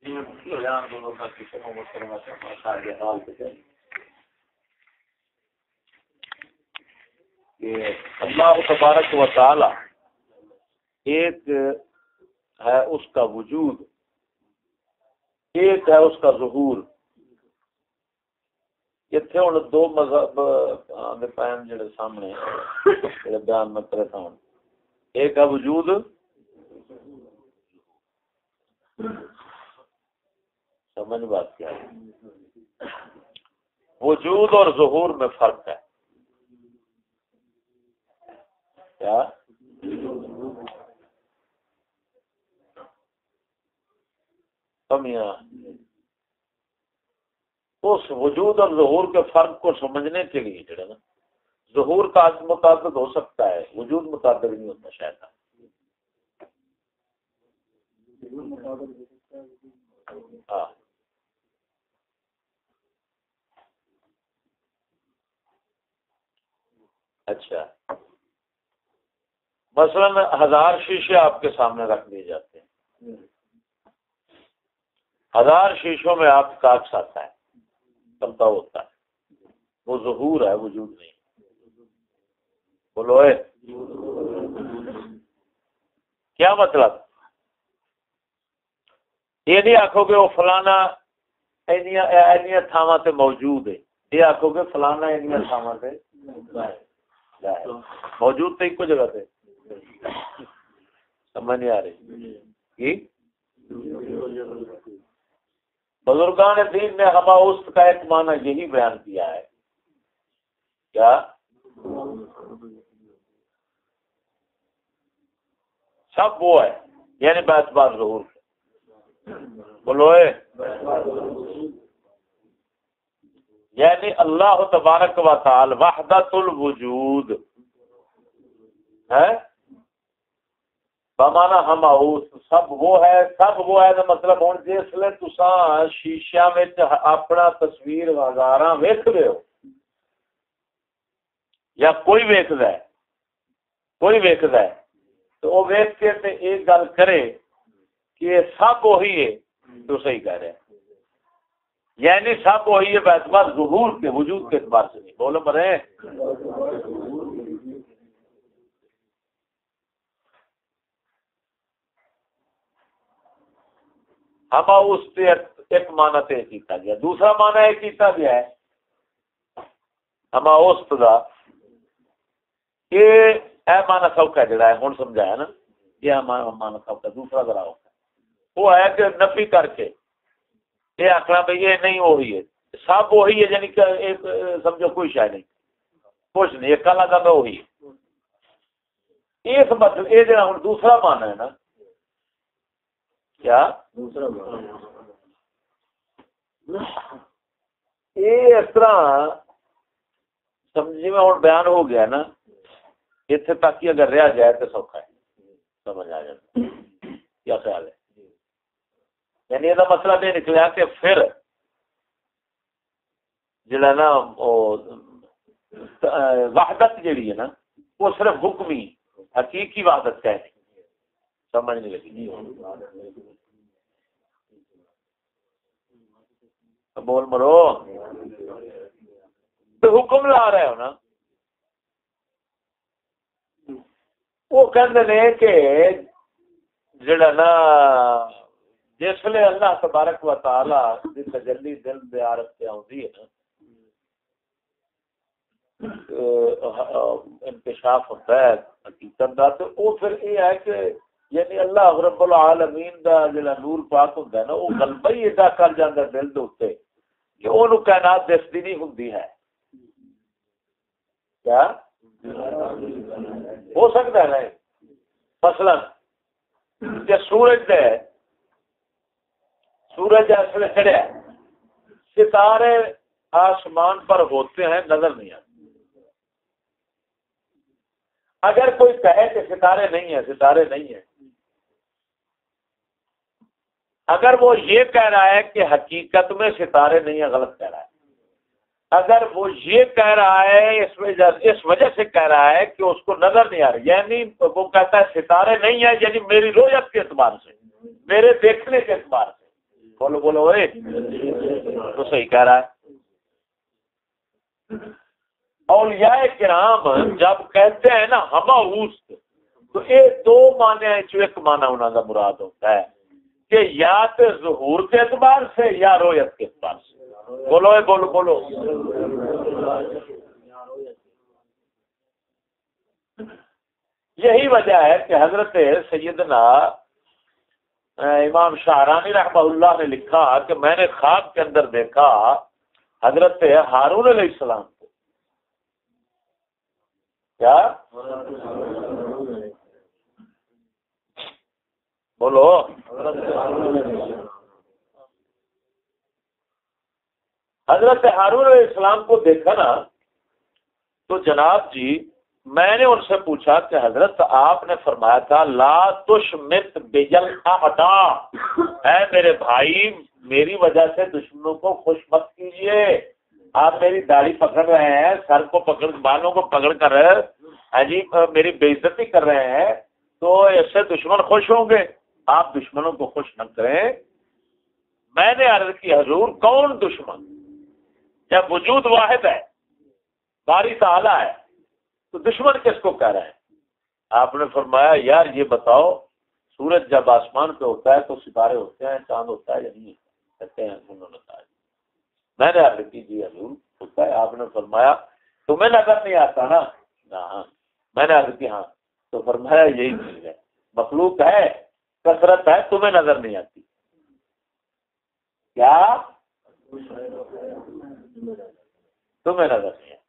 اللہ تبارک و تعالی ایک ہے اس کا وجود، ایک ہے اس کا ظہور. اتنے ہوں دو مذہب آدھے پائن جڑے سامنے جڑے بیان میں کرتا ہوں. ایک ہے وجود، سمجھ بات کیا ہے؟ وجود اور ظہور میں فرق ہے. کیا کمیاں؟ اس وجود اور ظہور کے فرق کو سمجھنے کے لیے جو ہے نا، ظہور کا متعدد ہو سکتا ہے، وجود متعدد نہیں ہوتا شاید. ہاں اچھا، مثلا 1000 شیشے آپ کے سامنے رکھ دیے جاتے ہیں، 1000 شیشوں میں آپ کا عکس آتا ہے، چلتا ہوتا ہے، وہ ظہور ہے، وجود نہیں. بولو اے کیا مطلب؟ یہ نہیں آکھو گے وہ فلانا اینیاں تھاواں تے موجود ہے، یہ آکھو گے فلانا اینیاں تھاواں تے موجود تو ایک کو جگہ تے. سمجھ نہیں آ رہی؟ بزرگان دین نے ہماوست کا ایک معنی یہی بیان کیا ہے. کیا؟ سب وہ ہے، یعنی بات بات ظہور. بولو اے یعنی اللہ تبارک و تعالی وحدت الوجود ہے بمانا ہماؤس، سب وہ ہے، سب وہ ہے. مطلب ہوں جس لئے تساں شیشہ میں اپنا تصویر ہزاراں ویکھ رہے ہو یا کوئی ویکھدا ہے، کوئی ویکھدا ہے تو وہ ویکھ کے تے ایک گل کرے کہ یہ سب وہی ہے تو صحیح کہہ رہے ہیں. یعنی سب وہی ہے باعتبار ظہور کے، وجود کے اعتبار سے نہیں. بولو مرے ہما اس سے ایک معنی تے کیتا گیا. دوسرا معنی یہ کیتا گیا ہے ہما اس دا کہ اے معنی سوکھا جڑا ہے ہن سمجھایا نا، یہ معنی سوکھا. دوسرا ذرا وہ ہے کہ نفی کر کے یہ آخنا بھائی یہ نہیں وہی ہے، سب وہی ہے، یعنی کہ ایک سمجھو کوئی شاید نہیں، کچھ نہیں، ایک کلا کا وہی ہے. اس مطلب یہ جڑا ہن دوسرا معنی ہے نا، کیا دوسرا یہ اس طرح سمجھی میں ہوں بیان ہو گیا نا، اتنے تک ہی اگر رہ جائے تو سوکھا ہے، سمجھ آ جاتا. کیا خیال ہے؟ یعنی یہ مطلب یہ نکلا کہ پھر جڑا نا وحدت جیڑی ہے نا وہ صرف حکمی، حقیقی وحدت ہے. سمجھ نہیں لگی؟ بول مرو تو حکم لا رہے ہو نا. وہ کہتے ہیں کہ جڑا نا جس لئے اللہ تبارک و تعالی دی تجلی دل دے عارف سے آؤندی ہے نا، انکشاف ہوتا ہے حقیقت دا، تو وہ پھر یہ ہے کہ یعنی اللہ رب العالمین دا جڑا نور پاک ہوتا ہے نا، وہ غلبہ ہی ادا کر جاتا دل دے اوتے کہ وہ کائنات دستی نہیں ہوندی ہے. کیا ہو سکتا ہے نا؟ مثلا کہ سورج ہے، سورج اصل چڑھیا، ستارے آسمان پر ہوتے ہیں، نظر نہیں آتے. اگر کوئی کہے کہ ستارے نہیں ہیں، ستارے نہیں ہیں، اگر وہ یہ کہہ رہا ہے کہ حقیقت میں ستارے نہیں ہیں، غلط کہہ رہا ہے. اگر وہ یہ کہہ رہا ہے اس وجہ سے کہہ رہا ہے کہ اس کو نظر نہیں آ رہی، یعنی وہ کہتا ہے ستارے نہیں ہیں، یعنی میری رویت کے اعتبار سے، میرے دیکھنے کے اعتبار سے. بولو بولو اے تو صحیح کہہ رہا ہے. اولیاء کرام جب کہتے ہیں نا ہماؤس تو یہ دو معنی ایک معنی انہوں کا مراد ہوتا ہے کہ یا تو ظہور کے اعتبار سے یا رویت کے اعتبار سے. بولو اے بولو بولو. یہی وجہ ہے کہ حضرت سیدنا امام شاہرانی رحمہ اللہ نے لکھا کہ میں نے خواب کے اندر دیکھا حضرت ہارون علیہ السلام کو. کیا بولو حضرت ہارون علیہ السلام کو دیکھا نا تو جناب جی میں نے ان سے پوچھا کہ حضرت آپ نے فرمایا تھا لا تشمت بجل اعدا، اے میرے بھائی میری وجہ سے دشمنوں کو خوش مت کیجیے. آپ میری داڑھی پکڑ رہے ہیں، سر کو پکڑ، بالوں کو پکڑ کر عجیب میری بے عزتی کر رہے ہیں تو اس سے دشمن خوش ہوں گے. آپ دشمنوں کو خوش نہ کریں. میں نے عرض کی حضور کون دشمن؟ جب وجود واحد ہے، باری تعالی ہے، تو دشمن کس کو کہہ رہے ہیں؟ آپ نے فرمایا یار یہ بتاؤ سورج جب آسمان پہ ہوتا ہے تو ستارے ہوتے ہیں، چاند ہوتا ہے یا نہیں؟ کہتے ہیں انہوں نے کہا. میں نے عرض کی جی حضور ہوتا ہے. آپ نے فرمایا تمہیں نظر نہیں آتا نا؟ ہاں. میں نے عرض کی ہاں. تو فرمایا یہی چیز ہے، مخلوق ہے، کثرت ہے، تمہیں نظر نہیں آتی. کیا تمہیں نظر نہیں آتی؟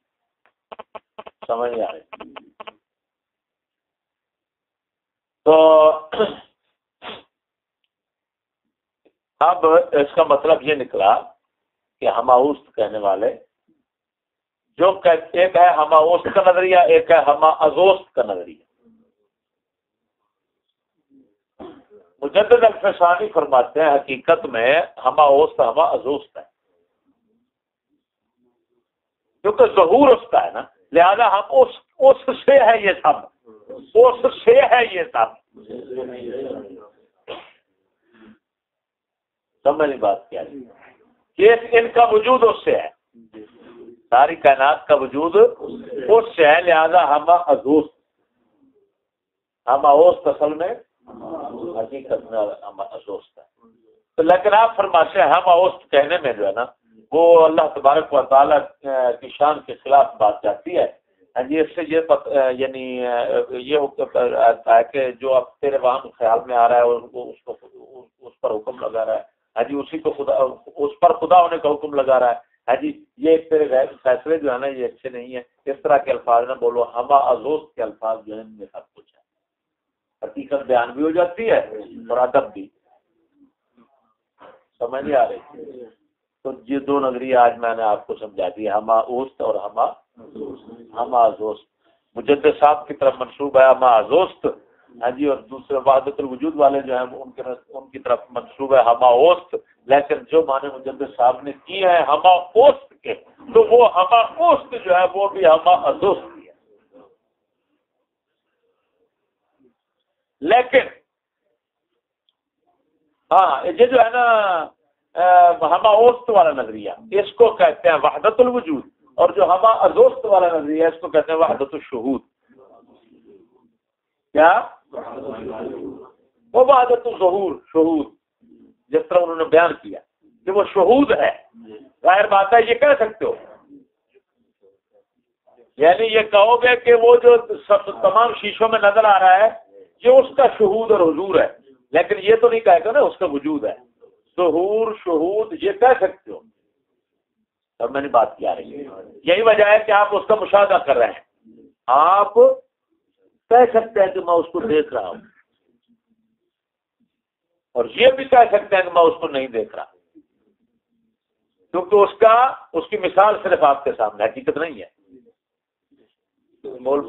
سمجھ نہیں آ رہی. تو اب اس کا مطلب یہ نکلا کہ ہماؤست کہنے والے جو ایک ہے ہماؤست کا نظریہ، ایک ہے ہمازوست کا نظریہ. مجدد الفسانی فرماتے ہیں حقیقت میں ہماؤست ہمازوست ہے، کیونکہ ظہور اس کا ہے نا، لہذا ہم اس سے ہے یہ سب، اس سے ہے یہ سب. سمجھ بات کیا ہے کہ ان کا وجود اس سے ہے، ساری کائنات کا وجود اس سے ہے، لہذا ہماؤست اصل میں حقیقت میں ہمازوست ہے. تو لیکن آپ فرماتے ہیں ہماؤست کہنے میں جو ہے نا وہ اللہ تبارک و تعالیٰ کی شان کے خلاف بات جاتی ہے. اس سے یہ یعنی یہ آتا ہے کہ جو اب تیرے وہاں خیال میں آ رہا ہے اس پر حکم لگا رہا ہے. جی اسی کو خدا، اس پر خدا ہونے کا حکم لگا رہا ہے. جی یہ تیرے غیر فیصلے جو ہے نا یہ اچھے نہیں ہیں. اس طرح کے الفاظ نہ بولو. ہمازوست کے الفاظ جو ہیں ان میں سب کچھ ہے، حقیقت بیان بھی ہو جاتی ہے اور ادب بھی. سمجھ نہیں آ رہی؟ تو یہ دو نظریے آج میں نے آپ کو سمجھا دی، ہماؤست اور ہمازوست. مجدد صاحب کی طرف منسوب ہے ہمازوست، جی، اور دوسرے وحدت الوجود والے جو ہیں ان کی طرف منسوب ہے ہماؤست. لیکن جو معنی مجدد صاحب نے کی ہے ہماؤست کے، تو وہ ہماؤست جو ہے وہ بھی ہمازوست کی ہے. لیکن ہاں یہ جو ہے نا ہماؤست والا نظریہ اس کو کہتے ہیں وحدت الوجود، اور جو ہمازوست والا نظریہ اس کو کہتے ہیں وحدت الشہود. کیا وہ وحدت الظہور، شہود، جس طرح انہوں نے بیان کیا کہ وہ شہود ہے. ظاہر بات ہے یہ کہہ سکتے ہو، یعنی یہ کہو گے کہ وہ جو تمام شیشوں میں نظر آ رہا ہے یہ اس کا شہود اور حضور ہے، لیکن یہ تو نہیں کہے گا نا اس کا وجود ہے. ظہور، شہود یہ کہہ سکتے ہو. اب میں نے بات کیا رہی ہے، یہی وجہ ہے کہ آپ اس کا مشاہدہ کر رہے ہیں. آپ کہہ سکتے ہیں کہ میں اس کو دیکھ رہا ہوں، اور یہ بھی کہہ سکتے ہیں کہ میں اس کو نہیں دیکھ رہا، کیونکہ اس کی مثال صرف آپ کے سامنے، حقیقت نہیں ہے.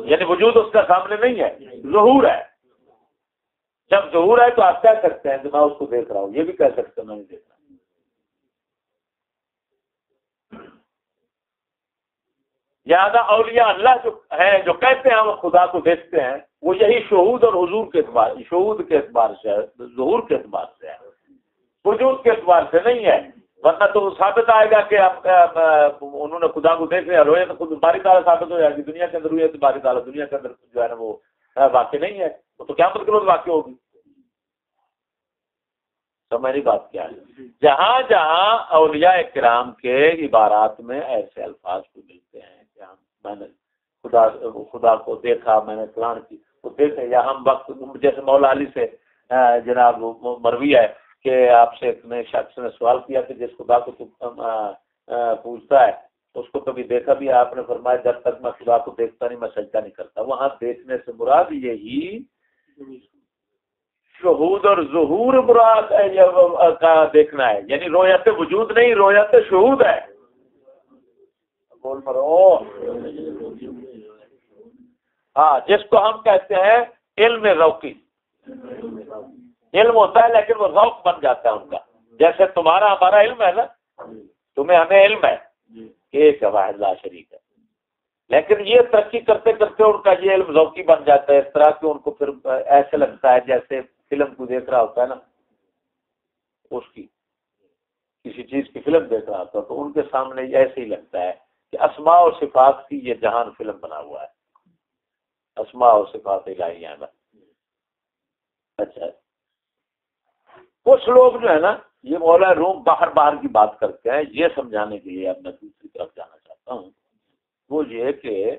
یعنی وجود اس کا سامنے نہیں ہے، ظہور ہے. جب ظہور ہے تو آپ کہہ سکتے ہیں کہ میں اس کو دیکھ رہا ہوں، یہ بھی کہہ سکتے ہیں میں نہیں دیکھ رہا. لہٰذا اولیاء اللہ جو ہے جو کہتے ہیں وہ خدا کو دیکھتے ہیں، وہ یہی شہود اور حضور کے اعتبار، شہود کے اعتبار سے ہے، ظہور کے اعتبار سے ہے. وجود کے اعتبار سے نہیں ہے، ورنہ تو ثابت آئے گا کہ انہوں نے خدا کو دیکھ لیا، رویت خود باری تعالیٰ ثابت ہو جائے گی، دنیا کے اندر رویت باری تعالیٰ دنیا کے اندر جو ہے نا وہ واقع نہیں ہے، وہ تو قیامت کے روز واقع ہوگی. میری بات کیا ہے، جہاں جہاں اولیاء کرام کے عبارات میں ایسے الفاظ کو ملتے ہیں کہ میں نے خدا کو دیکھا، میں نے فلان کی وہ دیکھے، یا ہم وقت جیسے مولا علی سے جناب مروی ہے کہ آپ سے ایک نئے شخص نے سوال کیا کہ جس خدا کو پوچھتا ہے اس کو کبھی دیکھا بھی؟ آپ نے فرمایا جب تک میں خدا کو دیکھتا نہیں میں سجدہ نہیں کرتا. وہاں دیکھنے سے مراد یہی شہود اور ظہور مراد کا دیکھنا ہے، یعنی رویت وجود نہیں، رویت شہود ہے. بول مرو. ہاں، جس کو ہم کہتے ہیں علم ذوقی. علم ہوتا ہے لیکن وہ ذوق بن جاتا ہے ان کا. جیسے تمہارا ہمارا علم ہے نا، تمہیں ہمیں علم ہے کہ ایک واحد لا شریک ہے، لیکن یہ ترقی کرتے کرتے ان کا یہ علم ذوقی بن جاتا ہے، اس طرح کہ ان کو پھر ایسے لگتا ہے جیسے فلم کو دیکھ رہا ہوتا ہے نا، اس کی کسی چیز کی فلم دیکھ رہا ہوتا ہے تو ان کے سامنے ایسے ہی لگتا ہے کہ اسماء و صفات کی یہ جہان فلم بنا ہوا ہے، اسماء و صفات الہیہ ہے. اچھا، کچھ لوگ جو ہے نا یہ مولا روم باہر کی بات کرتے ہیں، یہ سمجھانے کے لیے اب میں دوسری طرف جانا چاہتا ہوں. وہ یہ کہ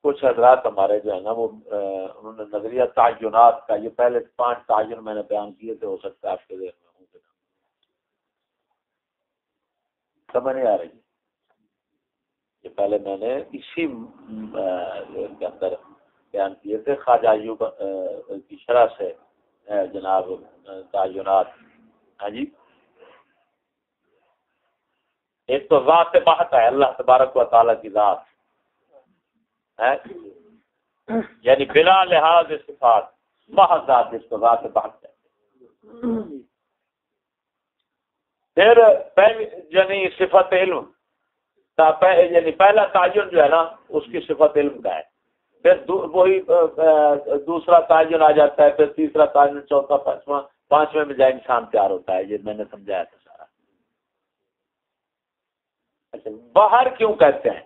کچھ حضرات ہمارے جو ہے نا وہ انہوں نے نظریہ تعینات کا، یہ پہلے 5 تعین میں نے بیان کیے تھے، ہو سکتا ہے آپ کے ذہن میں ہوں کہ سمجھ نہیں آ رہی. یہ پہلے میں نے اسی کے اندر بیان کیے تھے، خواجہ ایوب کی شرح سے جناب تعینات. ہاں جی، ایک تو ذات بحت ہے، اللہ تبارک و تعالیٰ کی ذات ہے، یعنی بلا لحاظ صفات محض ذات، اس کو ذات بحت ہے. پھر یعنی صفت علم، یعنی پہلا تعین جو ہے نا اس کی صفت علم کا ہے. پھر وہی دوسرا تعین آ جاتا ہے، پھر تیسرا تعین، چوتھا، پانچویں میں جائے انسان تیار ہوتا ہے. یہ میں نے سمجھایا تھا سارا. اچھا، باہر کیوں کہتے ہیں؟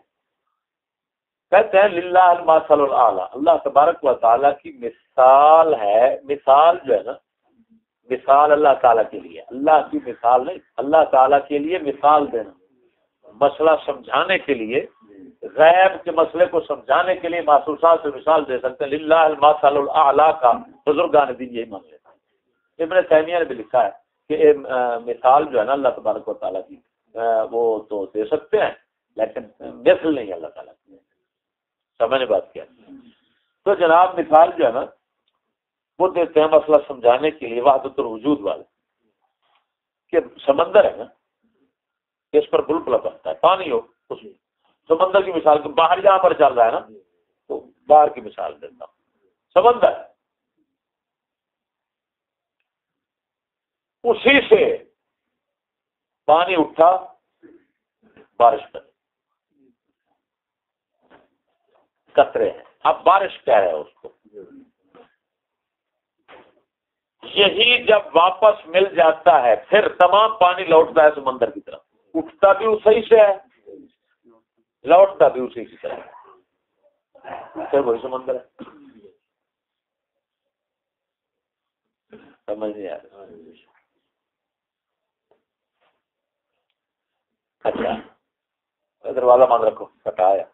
کہتے ہیں للہ المثل الاعلی، اللہ تبارک و تعالیٰ کی مثال ہے. مثال جو ہے نا، مثال اللہ تعالیٰ کے لیے، اللہ کی مثال نہیں، اللہ تعالیٰ کے لیے مثال دینا، مسئلہ سمجھانے کے لیے، غیب کے مسئلے کو سمجھانے کے لیے محسوسات سے مثال دے سکتے ہیں. للہ المثل الاعلی کا بزرگان دین یہی مانتے ہیں. ابن تیمیہ نے بھی لکھا ہے کہ مثال جو ہے نا اللہ تبارک و تعالیٰ کی وہ تو دے سکتے ہیں لیکن مثل نہیں اللہ تعالیٰ کی. سمجھنے بات کیا؟ تو جناب مثال جو ہے نا وہ دیتے ہیں مسئلہ سمجھانے کے لیے وحدت الوجود والے، کہ سمندر ہے نا، اس پر بلبلہ بنتا ہے، پانی ہو، اس سمندر کی مثال باہر جہاں پر چل رہا ہے نا تو باہر کی مثال دیتا ہوں. سمندر اسی سے پانی اٹھا، بارش کر قطرے ہیں، اب بارش کہہ رہے ہیں اس کو. یہی جب واپس مل جاتا ہے پھر تمام پانی لوٹتا ہے سمندر کی طرف، اٹھتا بھی اسی سے ہے، لوٹتا بھی اسی کی طرف، پھر وہی سمندر ہے. سمجھ نہیں آ رہا؟ اچھا، دروازہ بند رکھو، ہٹایا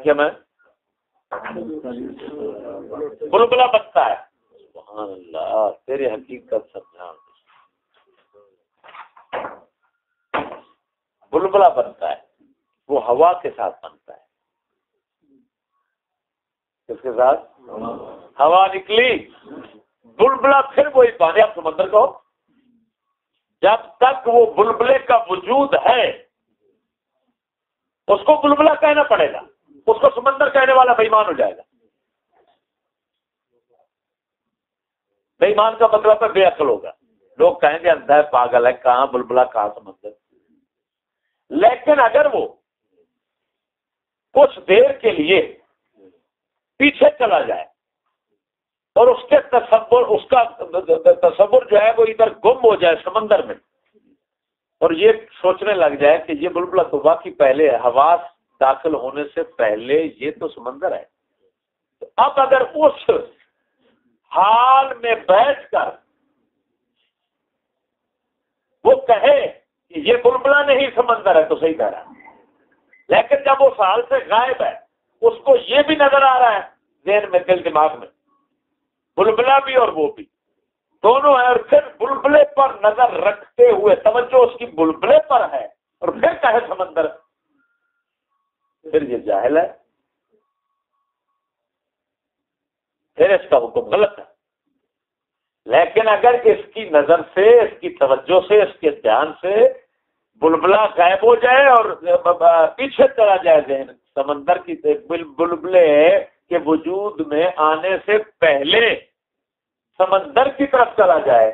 کیا میں بلبلہ بنتا ہے. سبحان اللہ، تیری حقیقت سمجھا. بلبلہ بنتا ہے، وہ ہوا کے ساتھ بنتا ہے. کس کے ساتھ؟ ہوا نکلی، بلبلہ پھر وہی پانی. آپ سمندر کو جب تک وہ بلبلے کا وجود ہے اس کو بلبلہ کہنا پڑے گا، اس کو سمندر کہنے والا بے ایمان ہو جائے گا. بے ایمان کا مطلب ہے بے عقل ہوگا. لوگ کہیں گے اندھا ہے، پاگل ہے، کہاں بلبلہ کہاں سمندر. لیکن اگر وہ کچھ دیر کے لیے پیچھے چلا جائے اور اس کے تصور، اس کا تصور جو ہے وہ ادھر گم ہو جائے سمندر میں، اور یہ سوچنے لگ جائے کہ یہ بلبلہ تو واقعی پہلے ہے، حواس داخل ہونے سے پہلے یہ تو سمندر ہے. تو اب اگر اس حال میں بیٹھ کر وہ کہے کہ یہ بلبلہ نہیں سمندر ہے تو صحیح کہہ رہا ہے. لیکن جب وہ حال سے غائب ہے، اس کو یہ بھی نظر آ رہا ہے ذہن میں، دل دماغ میں، بلبلہ بھی اور وہ بھی دونوں ہیں، اور پھر بلبلے پر نظر رکھتے ہوئے توجہ اس کی بلبلے پر ہے اور پھر کہے سمندر، پھر یہ جاہل ہے، پھر اس کا حکم غلط ہے. لیکن اگر اس کی نظر سے، اس کی توجہ سے، اس کے دھیان سے بلبلہ غائب ہو جائے اور پیچھے چلا جائے ذہن سمندر کی، بلبلے کے وجود میں آنے سے پہلے سمندر کی طرف چلا جائے،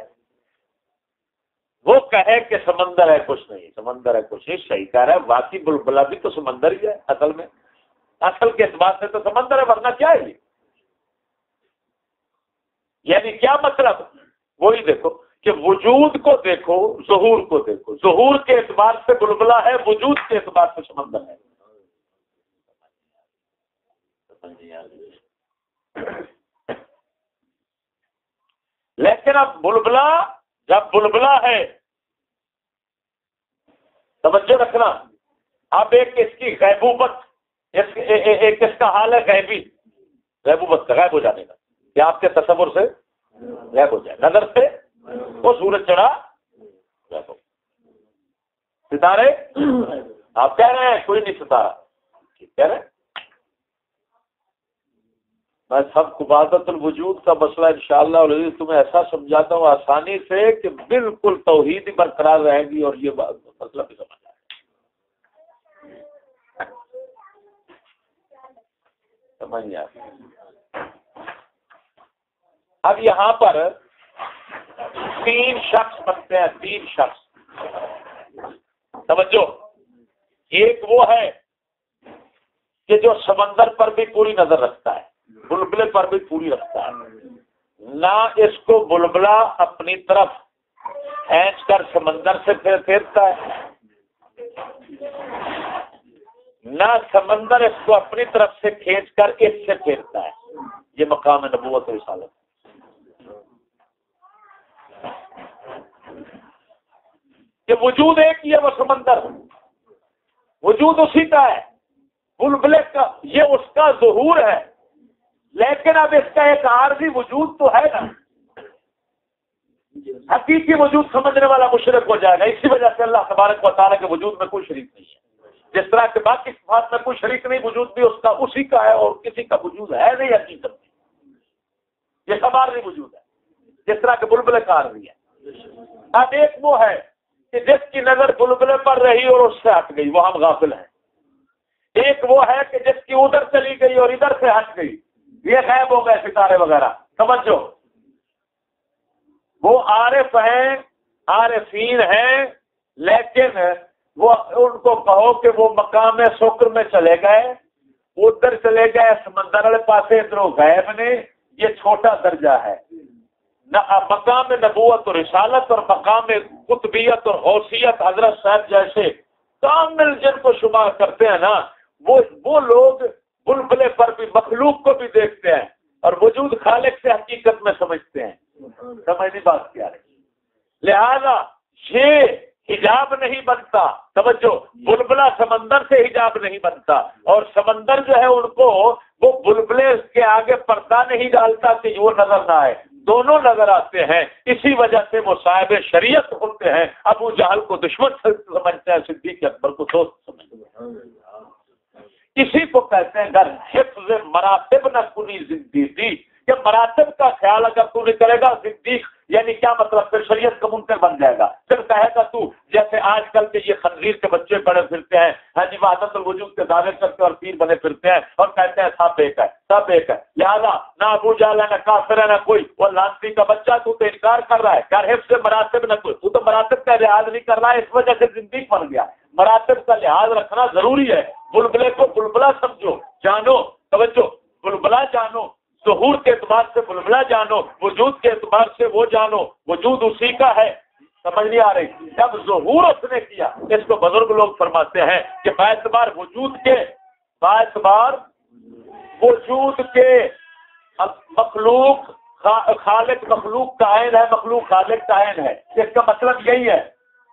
وہ کہے کہ سمندر ہے کچھ نہیں، سمندر ہے کچھ نہیں، صحیح کہہ رہا ہے، واقعی بلبلہ بھی تو سمندر ہی ہے اصل میں، اصل کے اعتبار سے تو سمندر ہے، ورنہ کیا ہے یہ؟ یعنی کیا مطلب؟ وہی دیکھو کہ وجود کو دیکھو، ظہور کو دیکھو، ظہور کے اعتبار سے بلبلہ ہے، وجود کے اعتبار سے سمندر ہے. لیکن اب بلبلہ، جب بلبلہ ہے، توجہ رکھنا، اب ایک اس کی غیبوبت، ایک اس کا حال ہے غیبی، غیبوبت کا، غائب ہو جانے کا، یا آپ کے تصور سے غائب ہو جائے، نظر سے وہ سورج چڑھا غائب ہو، ستارے آپ کہہ رہے ہیں کوئی نہیں ستارہ، ٹھیک کہہ رہے ہیں. میں سب کو وحدت الوجود کا مسئلہ انشاءاللہ اور تمہیں ایسا سمجھاتا ہوں آسانی سے کہ بالکل توحید ہی برقرار رہے گی اور یہ مسئلہ بھی سمجھ آئے گا. سمجھ نہیں آتی. اب یہاں پر 3 شخص بنتے ہیں، 3 شخص، توجہ. ایک وہ ہے کہ جو سمندر پر بھی پوری نظر رکھتا ہے، بلبلے پر بھی پوری رکھتا ہے، نہ اس کو بلبلہ اپنی طرف کھینچ کر سمندر سے پھیرتا ہے، نہ سمندر اس کو اپنی طرف سے کھینچ کر اس سے پھیرتا ہے. یہ مقام نبوت و رسالت. کہ وجود ایک ہی ہے، وہ سمندر، وجود اسی کا ہے، بلبلے کا یہ اس کا ظہور ہے. لیکن اب اس کا ایک عارضی وجود تو ہے نا، حقیقی وجود سمجھنے والا مشرک ہو جائے گا. اسی وجہ سے اللہ تبارک و تعالیٰ کے وجود میں کوئی شریک نہیں ہے. جس طرح کے باقی صفات میں کوئی شریک نہیں، وجود بھی اس کا اسی کا ہے، اور کسی کا وجود ہے نہیں حقیقت میں. یہ سب عارضی وجود ہے، جس طرح کے بلبلے کا عارضی ہے. اب ایک وہ ہے کہ جس کی نظر بلبلے پر رہی اور اس سے ہٹ گئی، وہ ہم غافل ہیں. ایک وہ ہے کہ جس کی ادھر چلی گئی اور ادھر سے ہٹ گئی، یہ غائب ہو گئے ستارے وغیرہ. سمجھو، وہ عارف ہیں، عارفین ہیں، لیکن وہ ان کو کہو کہ وہ مقام شکر میں چلے گئے، ادھر چلے گئے سمندر والے پاسے، ادھر غائب نے. یہ چھوٹا درجہ ہے. مقام نبوت اور رسالت اور مقام قطبیت اور غوثیت حضرت صاحب جیسے کامل جن کو شمار کرتے ہیں نا، وہ لوگ بلبلے پر بھی، مخلوق کو بھی دیکھتے ہیں اور وجود خالق سے حقیقت میں سمجھتے ہیں. سمجھنی بات کیا ہے؟ لہذا یہ حجاب نہیں بنتا. توجہ، بلبلہ سمندر سے حجاب نہیں بنتا، اور سمندر جو ہے ان کو وہ بلبلے کے آگے پردہ نہیں ڈالتا کہ وہ نظر نہ آئے. دونوں نظر آتے ہیں. اسی وجہ سے وہ صاحب شریعت ہوتے ہیں. ابو جہل کو دشمن سمجھتے ہیں، صدیق اکبر کو دوست سمجھتے ہیں. اسی کو کہتے ہیں گر حفظ مراتب نہ کنی زندگی، کہ مراتب کا خیال اگر تو نہیں کرے گا، صدیق یعنی کیا مطلب؟ پھر شریعت کا منکر بن جائے گا. پھر کہے گا تو جیسے آج کل کے یہ خنزیر کے بچے پڑے پھرتے ہیں، ہاں جی، وحدت الوجود کے دعوے کرتے اور پیر بنے پھرتے ہیں اور کہتے ہیں سب ایک ہے، سب ایک ہے. لہذا نہ ابو جہل ہے، نہ کافر ہے، نہ کوئی. وہ لانتی کا بچہ، تو انکار کر رہا ہے. کیا حفظ مراتب نہ کوئی، تو مراتب کا لحاظ نہیں کر رہا ہے، اس وجہ سے زندگی بن گیا. مراتب کا لحاظ رکھنا ضروری ہے. بلبلے کو بلبلہ سمجھو، جانو. توجہ، بلبلہ جانو، ظہور کے اعتبار سے بلبلہ جانو، وجود کے اعتبار سے وہ جانو، وجود اسی کا ہے. سمجھ نہیں آ رہی؟ جب ظہور اس نے کیا، اس کو بزرگ لوگ فرماتے ہیں کہ باعتبار وجود کے، باعتبار وجود کے مخلوق خالق مخلوق کا عین ہے، مخلوق خالق کا عین ہے. اس کا مطلب یہی ہے،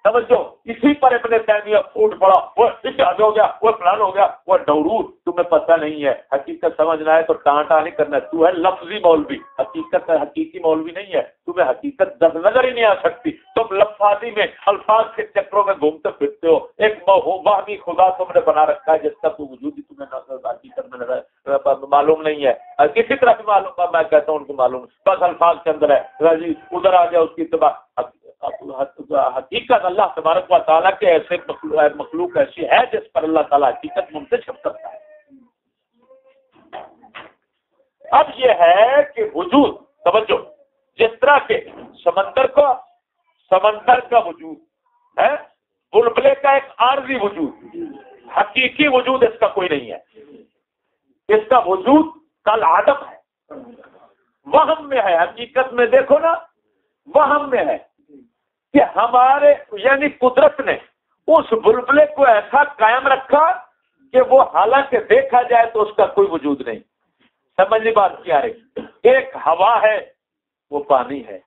سمجھو. اسی پر ابن تیمیہ پھوٹ پڑا، وہ اتحاد ہو گیا، وہ فلان ہو گیا، وہ ڈورود. تمہیں پتہ نہیں ہے، حقیقت سمجھنا ہے تو ٹانٹا نہیں کرنا. تو ہے لفظی مولوی، حقیقت حقیقی مولوی نہیں ہے. تمہیں حقیقت نظر ہی نہیں آ سکتی. تم لفاظی میں الفاظ کے چکروں میں گھومتے پھرتے ہو. ایک واہمی خدا تم نے بنا رکھا ہے جس کا تو وجود ہی تمہیں حقیقت میں معلوم نہیں ہے. کسی طرح بھی معلوم، میں کہتا ہوں ان کو معلوم، بس الفاظ کے اندر ہے. جی ادھر آ جائے اس کی اتباع. حقیقت اللہ تبارک و تعالیٰ کے ایسے مخلوق ایسی ہے جس پر اللہ تعالیٰ حقیقت منتشر کرتا ہے. اب یہ ہے کہ وجود، توجہ، جس طرح کے سمندر کا وجود ہے، بلبلے کا ایک عارضی وجود، حقیقی وجود اس کا کوئی نہیں ہے. اس کا وجود کل عدم ہے، وہم میں ہے. حقیقت میں دیکھو نا، وہم میں ہے کہ ہمارے یعنی قدرت نے اس بلبلے کو ایسا قائم رکھا کہ وہ حالانکہ دیکھا جائے تو اس کا کوئی وجود نہیں. سمجھنے بات کیا ہے؟ ایک ہوا ہے، وہ پانی ہے،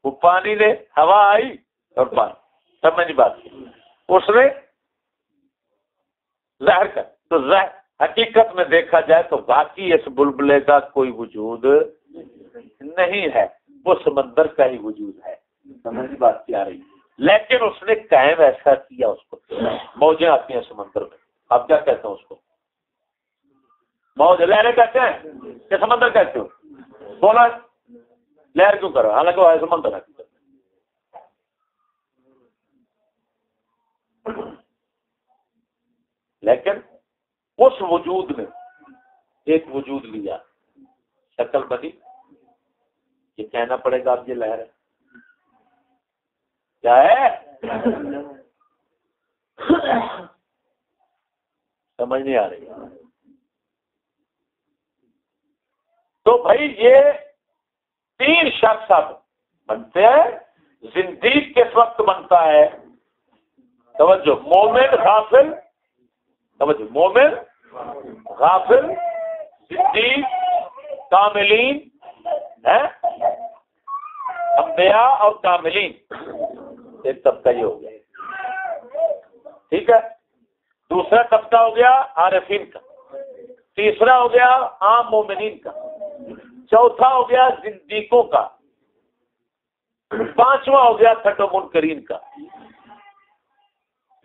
وہ پانی نے ہوا آئی اور پانی. سمجھنے بات اس نے زہر کا، تو زہر حقیقت میں دیکھا جائے تو باقی اس بلبلے کا کوئی وجود نہیں ہے، وہ سمندر کا ہی وجود ہے. سمجھ بات کیا رہی؟ لیکن اس نے قائم ایسا کیا اس کو. موجیں آتی ہیں سمندر میں، آپ کیا کہتے ہیں اس کو؟ موج، لہریں کہتے ہیں کہ سمندر کہتے ہو؟ بولا لہر کیوں کرو، حالانکہ وہ ہے سمندر ہے. لیکن اس وجود نے ایک وجود لیا، شکل بنی. یہ کہنا پڑے گا اب یہ لہر ہے کیا ہے؟ سمجھ نہیں آ رہی. تو بھائی یہ تین شخص اب بنتے ہیں. زندیق کس وقت بنتا ہے؟ توجہ، مومن غافل، توجہ، مومن غافل، صدیق، کاملین ہے، انبیاء اور کاملین. ایک طبقہ یہ ہو گیا، ٹھیک ہے. دوسرا طبقہ ہو گیا عارفین کا، تیسرا ہو گیا عام مومنین کا، چوتھا ہو گیا زندیقوں کا، پانچواں ہو گیا تھڈو منکرین کا.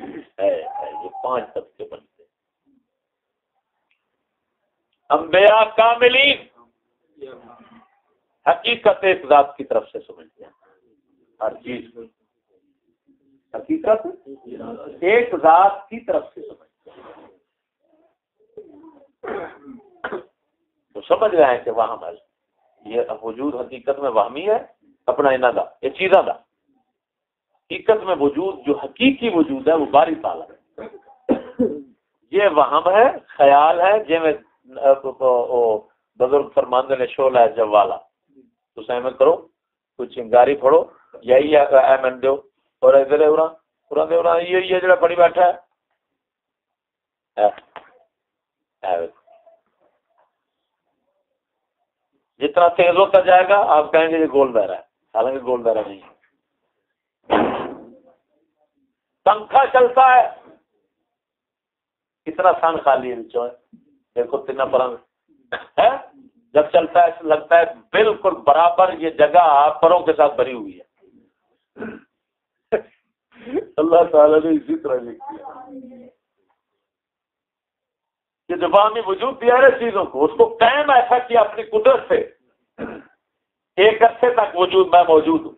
یہ 5 طبقے بنتے ہیں. انبیاء کاملین حقیقت ایک ذات کی طرف سے سمجھتے ہیں. ہر چیز حقیقت ایک ذات کی طرف سے سمجھتے ہیں. تو سمجھ رہے ہیں کہ وہم ہے، یہ وجود حقیقت میں وہمی ہے اپنا انہاں دا، یہ چیزاں دا. حقیقت میں وجود جو حقیقی وجود ہے وہ باری تعالیٰ ہے. یہ وہم ہے، خیال ہے. جی میں بزرگ فرماندے نے شعلہ ہے جب والا تو سہمت کرو، کوئی چنگاری پھڑو، یہی احمد دیو اور ادھر قرآن دیو یہ جڑا پڑھی بیٹھا ہے. جتنا تیز ہوتا جائے گا آپ کہیں گے یہ گول دائرہ ہے، حالانکہ گول دائرہ نہیں ہے. پنکھا چلتا ہے، کتنا سن خالی ہے، دیکھو تین پرنگ ہے، جب چلتا ہے لگتا ہے بالکل برابر یہ جگہ پروں کے ساتھ بھری ہوئی ہے. اللہ تعالیٰ نے اسی طرح لکھ دیا کہ جب ہمیں وجود دیا ہے چیزوں کو، اس کو قائم ایسا کیا اپنی قدرت سے، ایک عرصے تک وجود میں موجود ہوں.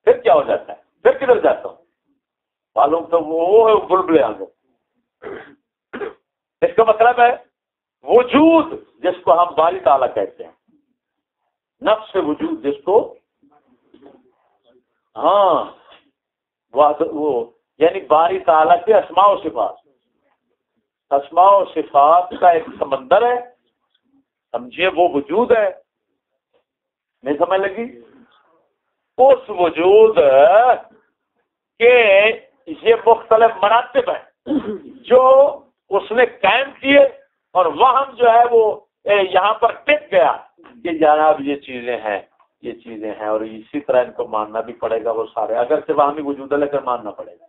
پھر کیا ہو جاتا ہے؟ پھر کدھر جاتا ہوں؟ معلوم تو وہ ہے بلبلے آگے. اس کا مطلب ہے وجود جس کو ہم باری تعالیٰ کہتے ہیں، نفس وجود جس کو، ہاں وہ یعنی باری تعالیٰ کے اسماء و صفات. اسماء و صفات کا ایک سمندر ہے سمجھیے وہ وجود ہے، نہیں سمجھ لگی؟ اس وجود کے یہ مختلف مراتب ہیں جو اس نے قائم کیے، اور وہم جو ہے وہ یہاں پر ٹک گیا کہ جناب یہ چیزیں ہیں، یہ چیزیں ہیں، اور اسی طرح ان کو ماننا بھی پڑے گا وہ سارے، اگر سے وہاں بھی وجود ہے لیکن ماننا پڑے گا.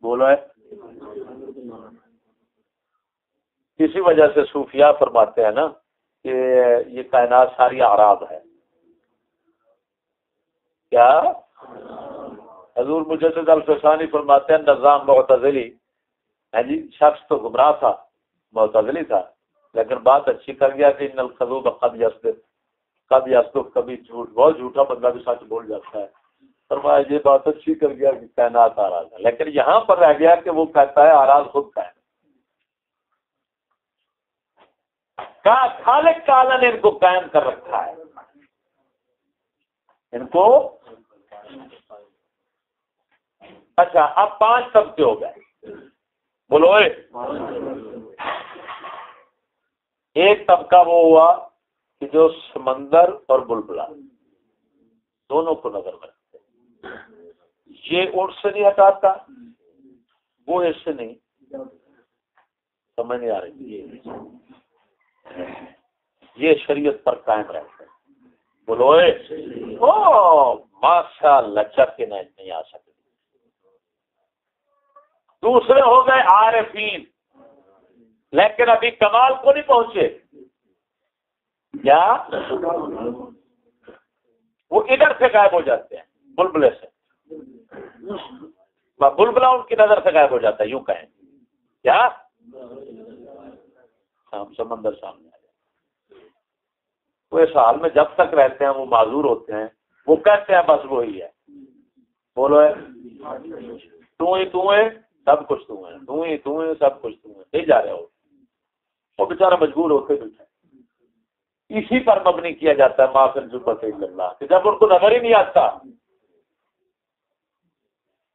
بولو ہے. اسی وجہ سے صوفیاء فرماتے ہیں نا کہ یہ کائنات ساری اعراض ہے. کیا حضور مجدد الفسانی فرماتے ہیں نظام معتزلی ہے جی، شخص تو گمراہ تھا، معتزلی تھا، لیکن بات اچھی کر گیا کہ ان القذوب قد یصدق، کبھی جھوٹ، بہت جھوٹا بندہ بھی سچ بول جاتا ہے. فرمایا یہ بات اچھی کر گیا کہ کائنات اعراض ہے، لیکن یہاں پر رہ گیا کہ وہ کہتا ہے اعراض خود کا ہے. خالق تعالیٰ نے ان کو قائم کر رکھا ہے، ان کو. اچھا اب 5 طبقے ہو گئے، بولو. ایک طبقہ وہ ہوا کہ جو سمندر اور بلبلا دونوں کو نظر میں رکھتے ہیں. یہ اونٹ سے نہیں ہٹاتا، وہ اس سے نہیں، سمجھ نہیں آ رہی. یہ شریعت پر قائم رہتے ہیں. بولو ماشاء اللہ، چر کے نہیں آ سکتے. دوسرے ہو گئے عارفین، لیکن ابھی کمال کو نہیں پہنچے. کیا وہ ادھر سے غائب ہو جاتے ہیں بلبلے سے، بلبلا ان کی نظر سے غائب ہو جاتا ہے، یوں کہیں کیا ہم سمندر سامنے آ جائے. وہ اس حال میں جب تک رہتے ہیں وہ معذور ہوتے ہیں، وہ کہتے ہیں بس وہی ہے. بولو ہے تو ہے سب کچھ، تو ہے سب کچھ، تو ہے نہیں جا رہے ہو. وہ بیچارہ مجبور ہوتے بیٹھے. اسی پر مبنی کیا جاتا ہے معافن ضرورت اللہ کہ جب ان کو نظر ہی نہیں آتا.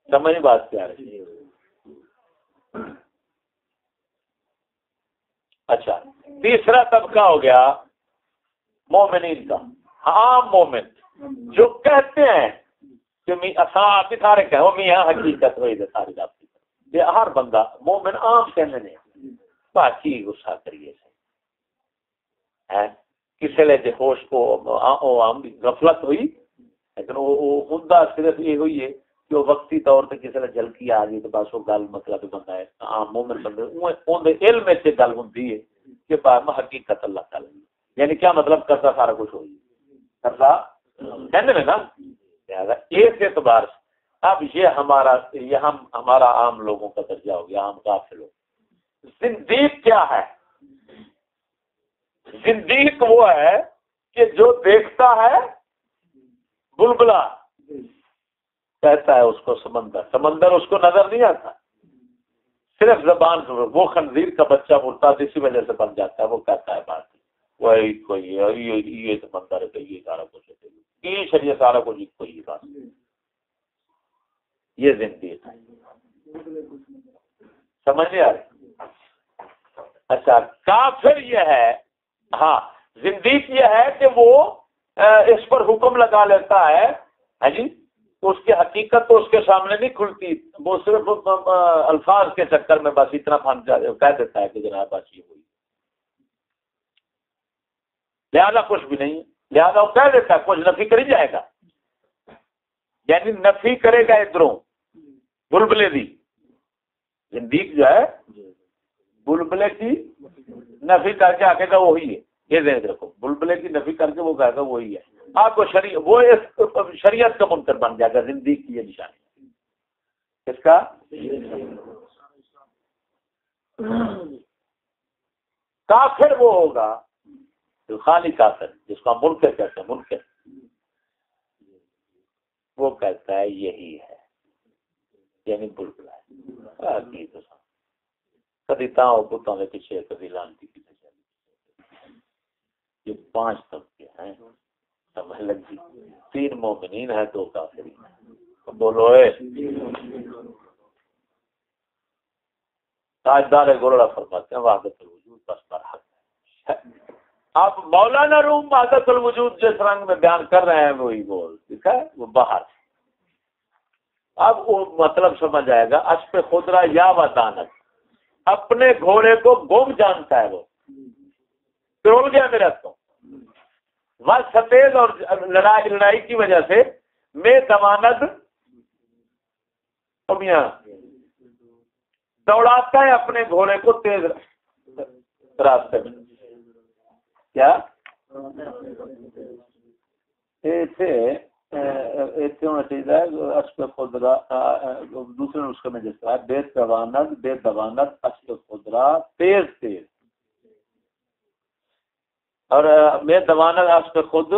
سمجھ بات کیا ہے. اچھا تیسرا طبقہ ہو گیا مومنین کا. عام مومن جو کہتے ہیں کہ سارے کہو میاں حقیقت ہوئی ہے ساری بات. یہ ہر بندہ مومن عام کہنے نہیں باقی غصہ کریے سے کسی لے جو ہوش کو غفلت ہوئی، لیکن وہ خدا صرف یہ ہوئی ہے کہ وہ وقتی طور پہ کسی نے جھلکی آ گئی تو بس وہ گل مطلب بندہ ہے عام مومن بندے علم سے گل ہوتی ہے کہ بعد میں حقیقت اللہ تعالی، یعنی کیا مطلب کرتا سارا کچھ ہوئی کرتا کہنے میں نا. ایک اعتبار سے اب یہ ہمارا عام لوگوں کا درجہ ہو گیا، عام کافر لوگ. زندیق کیا ہے؟ زندیق وہ ہے کہ جو دیکھتا ہے بلبلا، کہتا ہے اس کو سمندر اس کو نظر نہیں آتا، صرف زبان سے. وہ خنزیر کا بچہ مرتاد اسی وجہ سے بن جاتا ہے، وہ کہتا ہے بات وہی کوئی یہ سمندر ہے، یہ سارا کچھ ہے، یہ شریعت سارا کچھ کوئی بات. یہ زندیق ہے. سمجھ نہیں آ رہی؟ اچھا کافر یہ ہے، ہاں زندیق یہ ہے کہ وہ اس پر حکم لگا لیتا ہے، ہاں جی، اس کی حقیقت تو اس کے سامنے نہیں کھلتی، وہ صرف الفاظ کے چکر میں بس اتنا کہہ دیتا ہے کہ جناب بس یہ ہوئی، لہذا کچھ بھی نہیں. لہذا وہ کہہ دیتا ہے کچھ نفی کر ہی جائے گا، یعنی نفی کرے گا ادھروں بلبلے دی. زندیق جو ہے بلبلے کی نفی کر کے آگے کا وہی ہے. یہ ذہن رکھو، بلبلے کی نفی کر کے وہ کہے گا وہی ہے. آپ کو وہ شریعت کا منکر بن جائے گا. زندیق کی یہ نشانی اس کا. کافر وہ ہوگا جو خالی کافر، جس کو ہم منکر کہتے ہیں، منکر وہ کہتا ہے یہی ہے، یعنی بلبلا ہے. کبھی تاؤ کتوں کے پیچھے، کبھی لانتی کی پیچھے. یہ 5 طبقے ہیں، سمجھ لگی. 3 مومنین ہیں، 2 کافرین. بولو تاجدار گولڑا فرماتے ہیں وحدت الوجود بس پر حق ہے. اب مولانا روم وحدت الوجود جس رنگ میں بیان کر رہے ہیں وہی بول ٹھیک ہے وہ باہر. اب وہ مطلب سمجھ آئے گا. اسب خضرا یا و دانت اپنے گھوڑے کو گم جانتا ہے وہ توڑ گیا میرا تو وہ ستیز اور لڑائی کی وجہ سے میں دمانت دوڑاتا ہے اپنے گھوڑے کو تیز راستے میں. کیا ہونا چاہیے اسب خضرا دوسرے نسخے میں جس طرح بے دوانت اسب خضرا تیز تیز اور بے دوانت اسب خود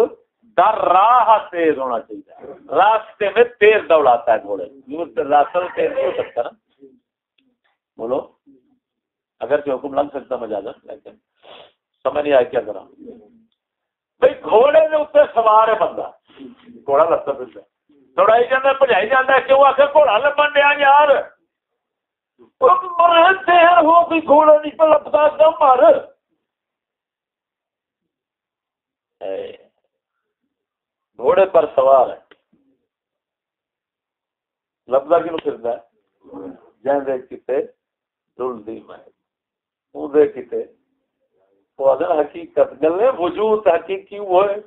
در راہ تیز ہونا چاہیے. راستے میں تیز دوڑاتا ہے گھوڑے. راستے میں تیز نہیں ہو سکتا نا بولو اگر حکم لگ سکتا مجازن لیکن سمجھ نہیں آیا کیا کرا بھائی. گھوڑے کے اتنے سوار ہے بندہ گھوڑا لگتا پھر دوڑائی جانا بجائی جانا کیوں آخر گھوڑا لبن دیا یار ہو کوئی گھوڑا نہیں تو لبتا دم مار گھوڑے پر سوار ہے لبدا کیوں پھرتا ہے جن دے کتے ڈلدی میں وہ دے کتے وہ حقیقت گلے وجود حقیقی وہ ہے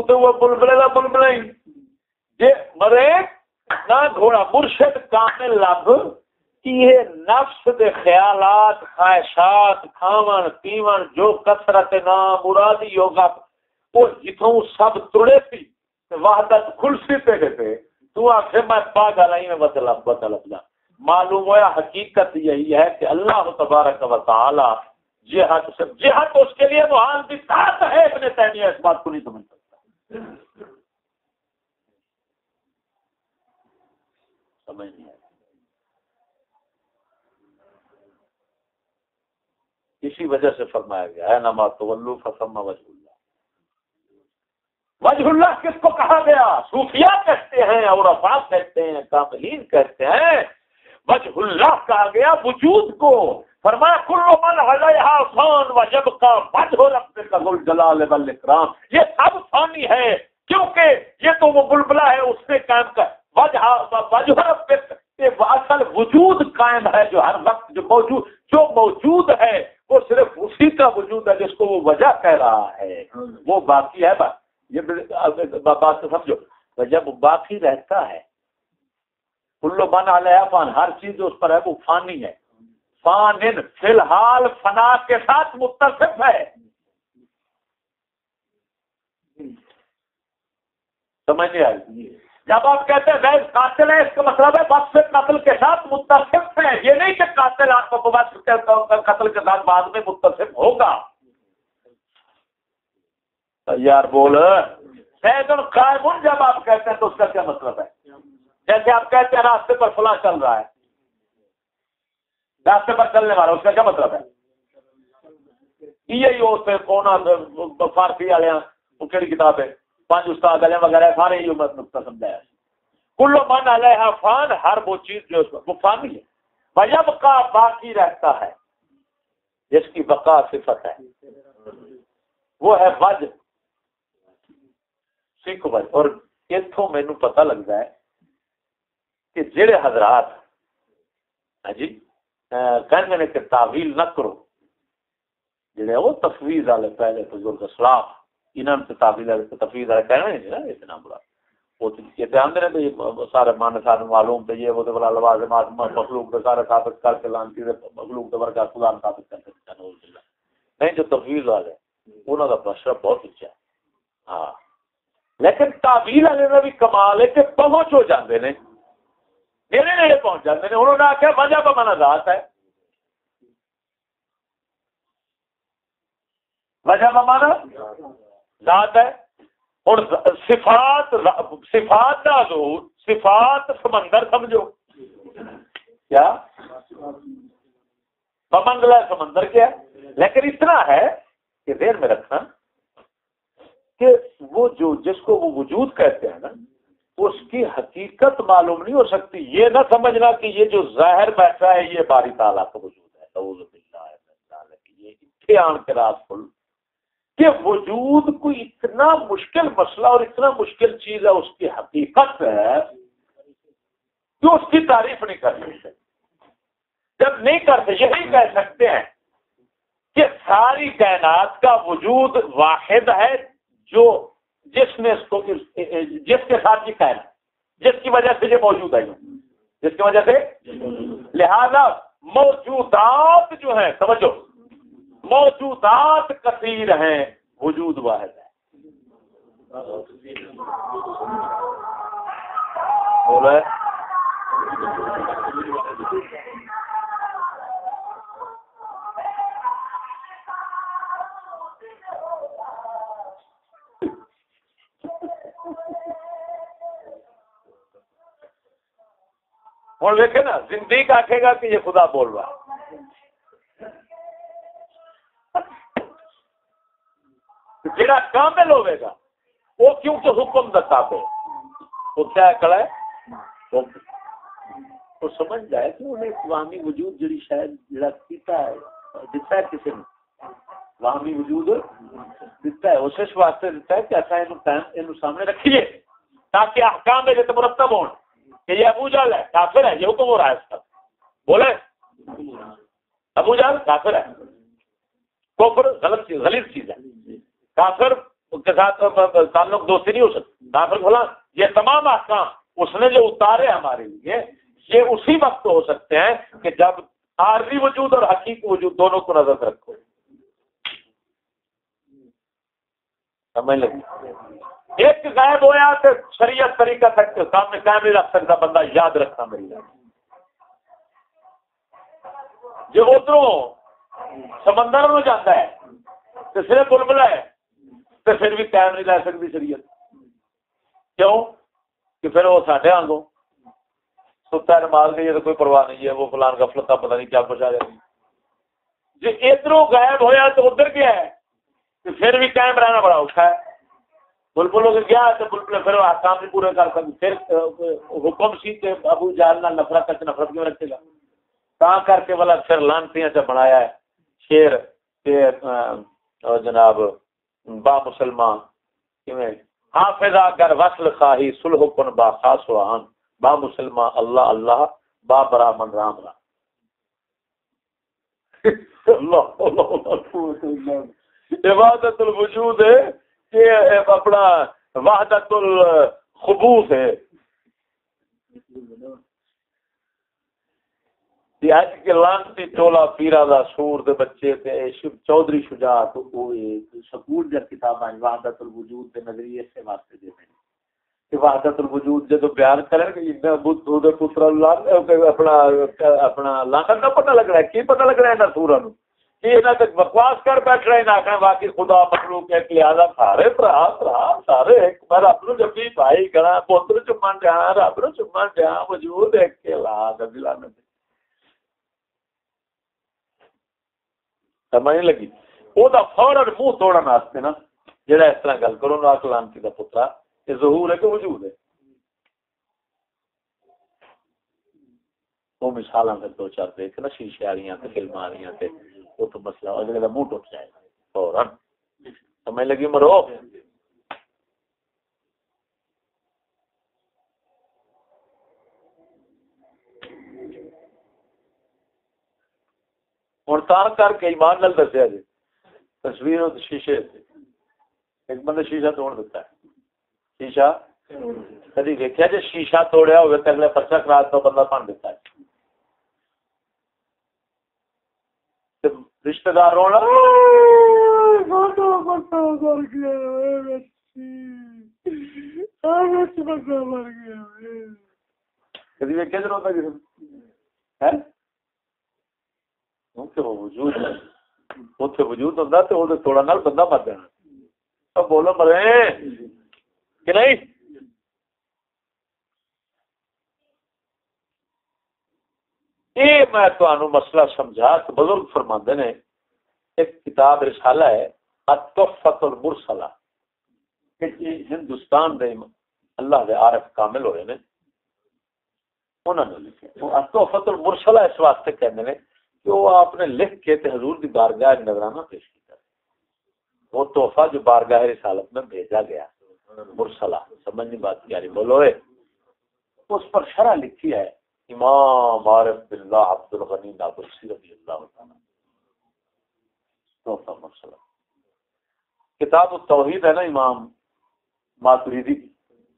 تو وہ بلبلے کا بلبلا ہی جے مرے نہ گھوڑا مرشد کامل لب یہ نفس دے خیالات خواہشات کھاون پیون جو کثرت نام مرادی یوگا وہ جتوں سب تڑے سی وحدت کھلسی پہ گئے تو آخر میں پاگل آئی میں مطلب معلوم ہوا حقیقت یہی ہے کہ اللہ تبارک و تعالی جہاد اس کے لیے محال بھی ساتھ ہے. ابن تیمیہ اس بات کو نہیں سمجھ سکتا. سمجھ نہیں آیا. اسی وجہ سے فرمایا گیا ہے نما تولو فثم وجہ اللہ. وجہ اللہ کس کو کہا گیا؟ صوفیاء کہتے ہیں اور افاق کہتے ہیں کاملین کہتے ہیں. وجہ اللہ کہا گیا وجود کو. فرمایا کل من علیہا فان ویبقی وجہ ربک ذو الجلال والاکرام. یہ سب فانی ہے کیونکہ یہ تو وہ بلبلا ہے اس نے قائم کر وجہ ربک یہ اصل وجود قائم ہے جو ہر وقت جو موجود ہے وہ صرف اسی کا وجود ہے جس کو وہ وجہ کہہ رہا ہے وہ باقی ہے. یہ بات تو سمجھو جب باقی رہتا ہے کل من علیہا فان ہر چیز جو اس پر ہے وہ فانی ہے. فانن فی الحال فنا کے ساتھ متصف ہے. سمجھ نہیں آئی. جب آپ کہتے ہیں غیر قاتل ہے اس کا مطلب ہے وصف قتل کے ساتھ متصف ہے. یہ نہیں کہ قاتل آپ کو قتل کے ساتھ بعد میں متصف ہوگا. یار بول سید القائمون جب آپ کہتے ہیں تو اس کا کیا مطلب ہے؟ جیسے آپ کہتے ہیں راستے پر فلاں چل رہا ہے راستے پر چلنے والا اس کا کیا مطلب ہے؟ یہ کون فارسی والے وہ کہڑی کتاب ہے 5 استاد علیہ وغیرہ سارے یہ نقطہ سمجھایا. کل من علیہ فان ہر وہ چیز جو وہ فانی ہے. ویبقی باقی رہتا ہے جس کی بقا صفت ہے وہ ہے وجہ سکھ وجہ. اور اتوں مینوں پتہ لگتا ہے کہ جڑے حضرات جی کہنے نے کہ تعویل نہ کرو جڑے وہ تفویض والے پہلے بزرگ اسلاف انہوں نے تعویل والے تفویض والے کہنا نہیں نا اتنا برا وہ یہ آدھے نے سارے مان سارے معلوم پہ یہ وہ بلا لوازمات مخلوق کے سارے ثابت کر کے لانتی مخلوق کے ورگا خدا ثابت کر کے نہیں جو تفویض والے انہوں کا مشرب بہت اچھا ہے. ہاں لیکن تعویل والے میں بھی کمال ہے کہ پہنچ ہو جاتے ہیں میرے نیڑے پہنچ جاتے ہیں. انہوں نے آخیا وجہ بمانا ذات ہے وجہ بمانا ذات ہے. اور صفات کا ظہور صفات سمندر سمجھو کیا بمنگلہ سمندر کیا ہے. لیکن اتنا ہے کہ دیر میں رکھنا کہ وہ جو جس کو وہ وجود کہتے ہیں نا اس کی حقیقت معلوم نہیں ہو سکتی. یہ نہ سمجھنا کہ یہ جو ظاہر بیٹھا ہے یہ باری تعالیٰ کا وجود ہے. اعوذ باللہ من ذالک. یہ اتنے آن کے رات کھل کہ وجود کوئی اتنا مشکل مسئلہ اور اتنا مشکل چیز ہے، اس کی حقیقت ہے کہ اس کی تعریف نہیں کر سکتے. جب نہیں کرتے یہی کہہ سکتے ہیں کہ ساری کائنات کا وجود واحد ہے، جو جس نے اس کو جس کے ساتھ یہ کائنات، جس کی وجہ سے یہ موجود ہے، جس کی وجہ سے. لہذا موجودات جو ہیں، سمجھو، موجودات کثیر ہیں، وجود واحد ہے. بولے ہوں دیکھے نا، زندگی آکھے گا کہ یہ خدا بول رہا ہے. جڑا کامل ہوئے گا وہ کیونکہ حکم دا تابع وہ کیا کڑا ہے، وہ سمجھ جائے کہ انہیں واہمی وجود جڑی شاید جڑا کیتا ہے دیتا ہے کسی نے واہمی وجود دیتا ہے، اسے اس واسطے دیتا ہے کہ ایسا انہوں سامنے رکھیے تاکہ احکام میرے مرتب ہوں کہ یہ ابو جہل ہے، کافر ہے، یہ حکم ہو رہا ہے اس کا. بولے ابو جہل کافر ہے، کفر غلط چیز ہے، کافر کے ساتھ تعلق دوستی نہیں ہو سکتی. کافر بولا یہ تمام احکام اس نے جو اتارے ہمارے لیے، یہ اسی وقت ہو سکتے ہیں کہ جب عارضی وجود اور حقیقی وجود دونوں کو نظر میں رکھو. سمجھ لگی؟ ایک غائب ہوا تو شریعت طریقہ تک سامنے قائم نہیں رکھ سکتا بندہ. یاد رکھنا میری بات. جو ادھروں سمندر میں جاتا ہے تو صرف بلبلا ہے تو پھر بھی قائم نہیں رہ سکتی شریعت. کیوں کہ پھر وہ ساڈے آنگوں ستا نماز نہیں ہے تو کوئی پرواہ نہیں ہے، وہ فلان غفلت کا پتہ نہیں کیا پہنچا جائے گی. جو ادھروں غائب ہوا تو ادھر گیا ہے تو پھر بھی قائم رہنا بڑا اوکھا ہے. بلبلوں کے گیا تو بلبل پھر احکام نہیں پورے کر سکتے. پھر حکم سی کہ ابو جہل نہ نفرت کر کے نفرت کیوں رکھے گا. تا کر کے والا پھر لانتیاں سے بنایا ہے شیر کہ جناب با مسلمان حافظ اگر وصل خواہی صلح کن با خاص و عام با مسلمان اللہ اللہ با برامن رام رام. عبادت الوجود ہے کہ اپنا وحدت الخبوث ہے. آج کے لانتی ٹولا پیرا دا سور دے بچے تے چودھری شجاعت وہ سکول جب کتاباں وحدت الوجود دے نظریے سے واسطے دے ہیں کہ وحدت الوجود جب بیان کریں کہ اتنا بدھ دے پتر اللہ اپنا لانت کا پتہ لگ رہا ہے. کی پتہ لگ رہا ہے نہ سورا نو کہ انہاں تک بکواس کر بیٹھ رہے نہ کہ باقی خدا مخلوق ہے. لہذا سارے بھرا سارے ایک بار اپنو جبھی بھائی کنا پتر چمن دیا رب نو چمن دیا وجود ایک کے لا دلانت سمجھ لگی. وہ فوراً منہ توڑن واسطے نا جہاں اس طرح گل کرو نا لانتی کا پترا یہ ظہور ہے کہ وجود ہے. وہ مثال دو چار دیکھ نا شیشے والی فلم آ رہی تھے وہ تو مسئلہ اگلے کا منہ ٹوٹ جائے گا فوراً. سمجھ لگی مرو. ہوں تار کر کے ایمان نال دسیا جی تصویر شیشے ایک بندے شیشہ توڑ دیتا ہے. شیشہ کدی دیکھا جی شیشہ توڑیا ہوئے تو اگلے پرچہ کرا تو بندہ بن دیتا ہے. رشتے دار رونا کدی دیکھا جی روتا کسی وجود اتنے وجود ہوتا تو وہ توڑا نال بندہ مر جانا. بولو مرے کہ نہیں. یہ میں تمہیں مسئلہ سمجھا تو بزرگ فرماندے نے ایک کتاب رسالہ ہے التحفۃ المرسلہ کہ ہندوستان دے اللہ دے عارف کامل ہوئے نے انہوں نے لکھے. التحفۃ المرسلہ اس واسطے کہتے ہیں کہ وہ آپ نے لکھ کے تے حضور دی بارگاہ نظرانہ پیش کیا. وہ تحفہ جو بارگاہ رسالت میں بھیجا گیا مرسلہ، سمجھ نہیں بات کی بولو اس پر شرح لکھی ہے امام عارف باللہ عبد الغنی نابلسی رضی اللہ تعالیٰ، تحفہ مرسلہ۔ کتاب التوحید ہے نا امام ماتریدی کی،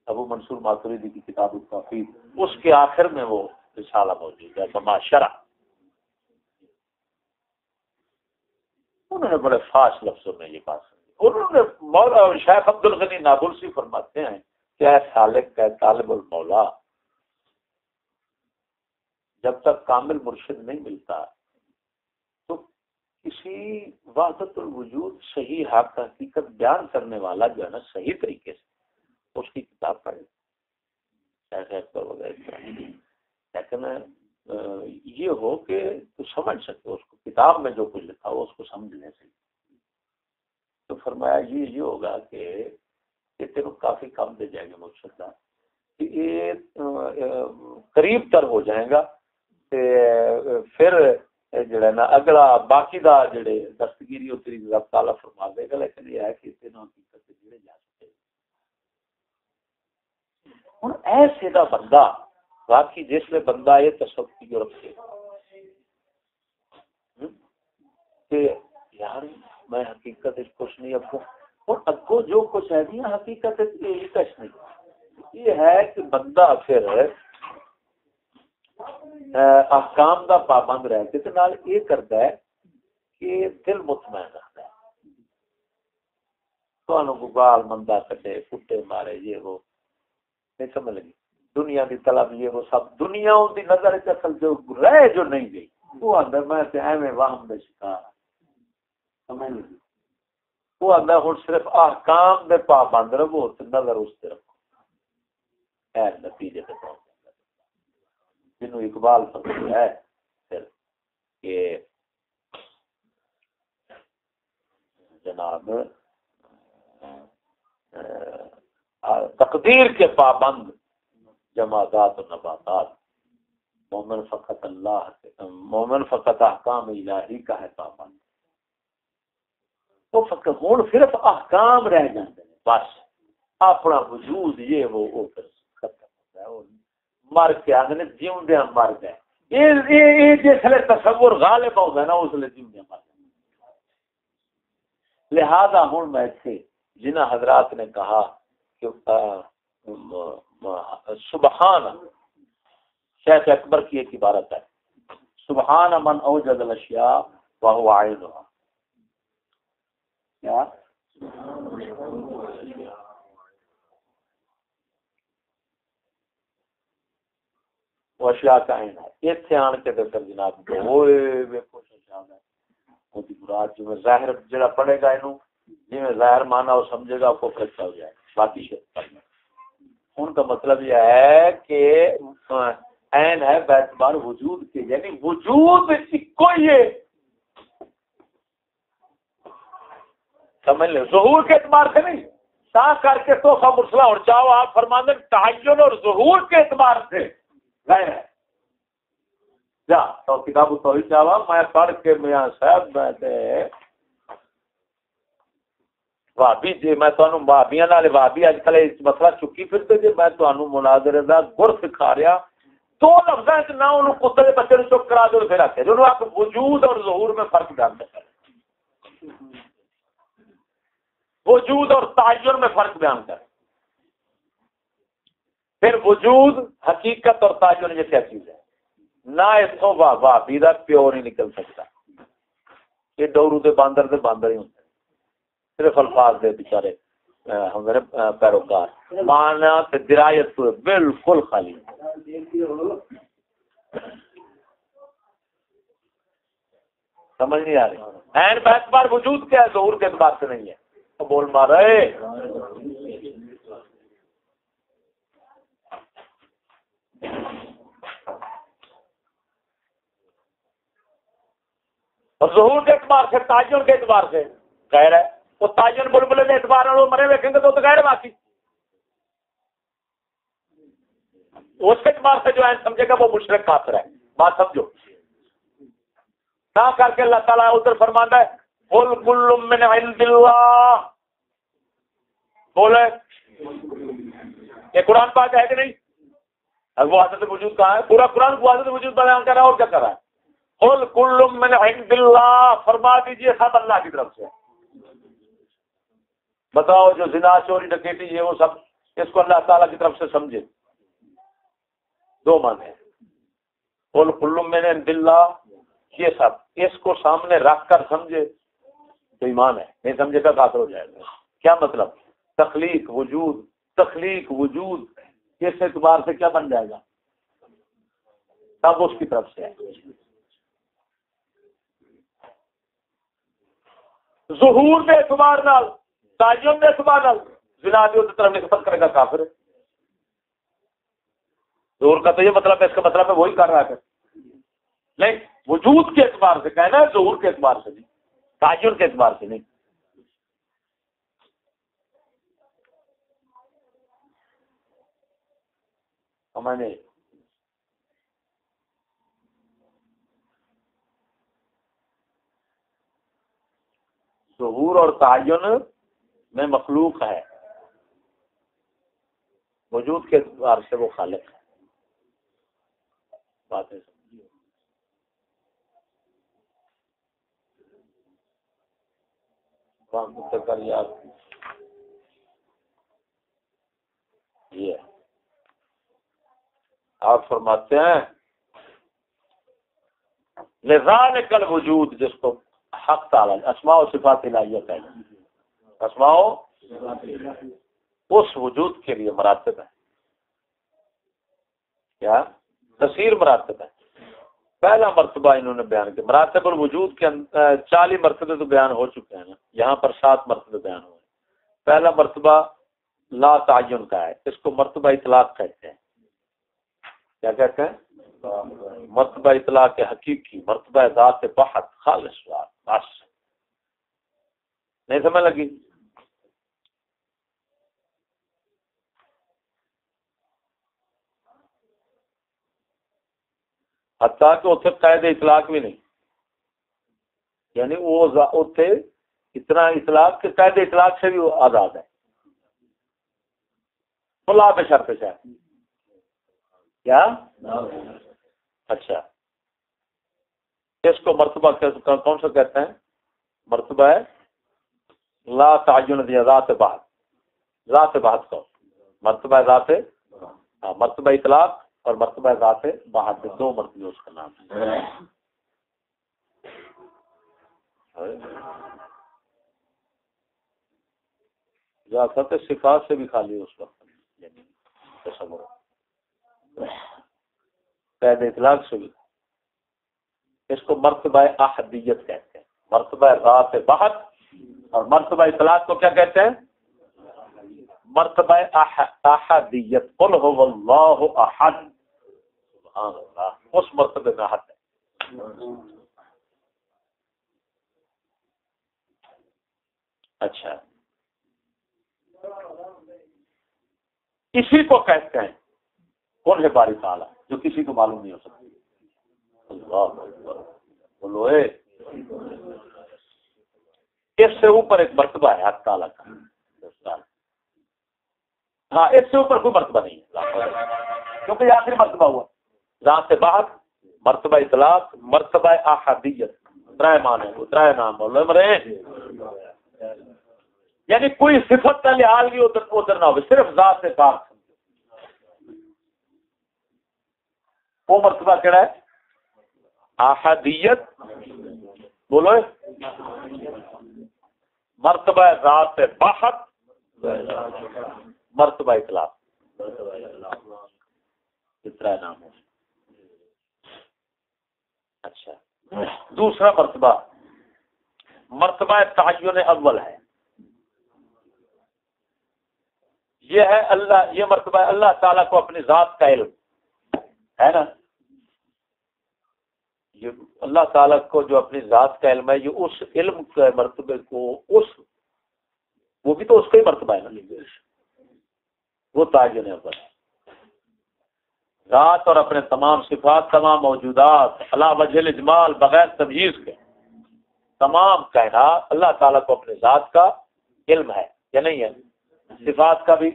ابو منصور ماتریدی کی کتاب التوحید، اس کے آخر میں وہ رسالہ موجود ہے بما شرح۔ انہوں نے بڑے فاش لفظوں میں یہ بات سمجھی۔ انہوں نے مولا شیخ عبد الغنی نابلسی فرماتے ہیں کہ اے سالک اے طالب المولا، جب تک کامل مرشد نہیں ملتا تو کسی وحدت الوجود صحیح حق حقیقت بیان کرنے والا جو ہے نا صحیح طریقے سے اس کی کتاب پڑھے لیکن یہ ہو کہ تو سمجھ سکے اس کو، کتاب میں جو کچھ لکھا ہو اس کو سمجھنے سے۔ تو فرمایا یہ ہوگا کہ تیرے کافی کم دے جائیں گے مرشد کا، یہ قریب تر ہو جائے گا، پھر جڑا نا اگلا باقی دا جڑے دستگیری اور تیری رب تعالیٰ فرما دے گا، لیکن یہ ہے کہ تینوں حقیقت سے جڑے جا سکتے۔ ہوں ایسے دا بندہ باقی جس میں بندہ یہ تصور کی جو رکھے کہ یار میں حقیقت اس کچھ نہیں اپو اور اگو جو کچھ ہے نہیں حقیقت یہ کچھ نہیں، یہ ہے کہ بندہ پھر احکام دا پابند رہ کے نال یہ کرتا ہے کہ دل مطمئن رکھتا ہے۔ تو گال مندہ کٹے کٹے مارے یہ وہ نہیں سمجھ لگی، دنیا کی طلب یہ وہ سب دنیا ان کی نظر اصل جو رہ جو نہیں گئی وہ اندر میں ایویں واہم دے شکار سمجھ لگی، وہ اندر ہوں صرف احکام دے پابند رہو نظر اس سے رکھو، خیر نتیجے پہ پہنچ جنہوں اقبال فرماتا ہے پھر کہ جناب تقدیر کے پابند جمادات و نباتات، مومن فقط اللہ مومن فقط احکام الہی کا ہے پابند، وہ فقط ہوں صرف احکام رہ جاتے ہیں بس، اپنا وجود یہ وہ پھر ختم ہوتا ہے، وہ مر کے آدھے جیوندیا مر گئے، یہ جسے تصور غالب ہوگا نا اس لیے جیوندیا مر گئے۔ لہذا ہوں میں سے جنہ حضرات نے کہا کہ سبحان شیخ اکبر کی ایک عبارت ہے، سبحان من اوجد الاشیاء وهو عینها، کیا وہ اشیاء کا عین ہے، ایک سے آن کے در جناب ہوئے ویکھو شان ہے وہ دی مراد جو ظاہر جڑا پڑھے گا انہوں جی میں ظاہر مانا وہ سمجھے گا کو کچھ ہو جائے باقی شرط پڑھنا۔ ان کا مطلب یہ ہے کہ عین ہے باعتبار وجود کے، یعنی وجود کوئی ہے سمجھ لیں، ظہور کے اعتبار سے نہیں، تا کر کے توفہ مرسلہ اور چاہو آپ فرماندے تعین اور ظہور کے اعتبار سے غیر ہے۔ جا تو کتاب التوحید چاہوا میں پڑھ کے میاں صاحب میں بھابی جی میں تانوں بھابیاں نال بھابی اج کل اس مسئلہ چکی پھرتے جی میں تانوں مناظرے دا گر سکھا رہا، دو لفظاں وچ نہ اونوں کتے دے بچے نوں چپ کرا دو پھر آکھے جو آپ وجود اور ظہور میں فرق جانتے ہیں، وجود اور تعین میں فرق بیان کر، پھر وجود حقیقت اور تعین یہ کیا چیز ہے، نہ اتوں بھابی دا پیو نہیں نکل سکتا، یہ ڈورو دے باندر ہی ہوندے صرف الفاظ دے بیچارے ہمارے پیروکار، مانا تے درایت تو بالکل خالی سمجھ نہیں آ رہی۔ این باعتبار وجود کیا ہے، ظہور کے اعتبار سے نہیں ہے، تو بول مارا ہے۔ اور ظہور کے اعتبار سے تعین کے اعتبار سے غیر ہے، وہ تعین بلبلے کے اعتبار اور مرے دیکھیں گے تو غیر باقی اس کے اعتبار سے جو ہے سمجھے گا وہ مشرک کافر ہے، بات سمجھو۔ نہ کر کے اللہ تعالیٰ ادھر فرماتا ہے قل کل من عند اللہ، بولے یہ قرآن پاک ہے کہ نہیں؟ اب وہ حضرت وجود کہاں ہے؟ پورا قرآن کو حضرت وجود بیان کر رہا ہے، اور کیا کر رہا ہے؟ قل کل من عند اللہ، فرما دیجئے سب اللہ کی طرف سے۔ بتاؤ جو زنا چوری ڈکیٹی یہ وہ سب اس کو اللہ تعالیٰ کی طرف سے سمجھے؟ دو معنی ہیں، قل کل من عند اللہ، یہ سب اس کو سامنے رکھ کر سمجھے تو ایمان ہے، نہیں سمجھے گا کافر ہو جائے گا۔ کیا مطلب؟ تخلیق وجود اس اعتبار سے کیا بن جائے گا؟ سب اس کی طرف سے ہے۔ ظہور کے اعتبار نال، تعین کے اعتبار نال زنا کی طرف نسبت کرے گا کافر ہے۔ ظہور کا تو یہ مطلب ہے، اس کا مطلب ہے وہی کر رہا ہے، نہیں وجود کے اعتبار سے کہنا ہے، ظہور کے اعتبار سے نہیں، تعین کے اعتبار سے نہیں۔ میں نے ظہور اور تعین میں مخلوق ہے، وجود کے اعتبار سے وہ خالق ہے۔ باتیں سمجھیے۔ یہ آپ فرماتے ہیں لذالک الوجود، جس کو حق تعالی اسماء و صفات الہیہ کہتے ہیں، اسماء و اس وجود کے لیے مراتب ہے، کیا کثیر مراتب ہے۔ پہلا مرتبہ انہوں نے بیان کیا، مراتب الوجود کے 40 مرتبے تو بیان ہو چکے ہیں نا، یہاں پر 7 مرتبے بیان ہوئے۔ پہلا مرتبہ لا تعین کا ہے، اس کو مرتبہ اطلاق کہتے ہیں۔ کیا کہتے ہیں؟ مرتبہ اطلاق حقیقی، مرتبہ ذات بحت خالص ذات، بس نہیں سمجھ لگی؟ حتیٰ کہ اتنے قید اطلاق بھی نہیں، یعنی وہ اتنے اتنا اطلاق کہ قید اطلاق سے بھی وہ آزاد ہے، خلا پہ شرط ہے کیا؟ اچھا، اس کو مرتبہ کون سا کہتے ہیں؟ مرتبہ ہے لا تعین دیا ذات بحت، ذات بحت کو مرتبہ ذات، مرتبہ اطلاق اور مرتبہ ذات بحت، دو مرتبہ اس کا نام ہے۔ ذات صفات سے بھی خالی اس وقت، یعنی تصور قید اطلاق سے بھی۔ اس کو مرتبہ احدیت کہتے ہیں، مرتبہ ذات بحت، اور مرتبہ اطلاق کو کیا کہتے ہیں؟ مرتبہ احدیت، قل هو اللہ احد، سبحان اللہ، اس مرتبے میں احد ہے۔ اچھا، اسی کو کہتے ہیں کون ہے باری تعالیٰ، جو کسی کو معلوم نہیں ہو سکتی۔ اللہ اکبر، بولو اے، اس سے اوپر ایک مرتبہ ہے حق تعالیٰ کا، ہاں اس سے اوپر کوئی مرتبہ نہیں ہے، کیونکہ یہ آخری مرتبہ ہوا۔ ذات بحت، مرتبہ اطلاق، مرتبہ احدیت، ترائے معنی ہے، ترائے نام بولو مرے، یعنی کوئی صفت کا لحاظ بھی ادھر نہ ہو، صرف ذات سے پاک۔ وہ مرتبہ کہڑا ہے؟ احدیت، بولو، مرتبہ ذات بحت، مرتبہ اطلاق، اتنا نام ہے۔ اچھا، دوسرا مرتبہ مرتبہ تعین اول ہے، یہ ہے اللہ، یہ مرتبہ اللہ تعالیٰ کو اپنی ذات کا علم ہے نا، یہ اللہ تعالیٰ کو جو اپنی ذات کا علم ہے، یہ اس علم کے مرتبے کو وہ بھی تو اس کا ہی مرتبہ ہے نا، وہ تعین اول ہے۔ ذات اور اپنے تمام صفات، تمام موجودات علی وجہ الاجمال، بغیر تمییز کے تمام کائنات اللہ تعالیٰ کو اپنے ذات کا علم ہے یا نہیں ہے؟ صفات کا بھی،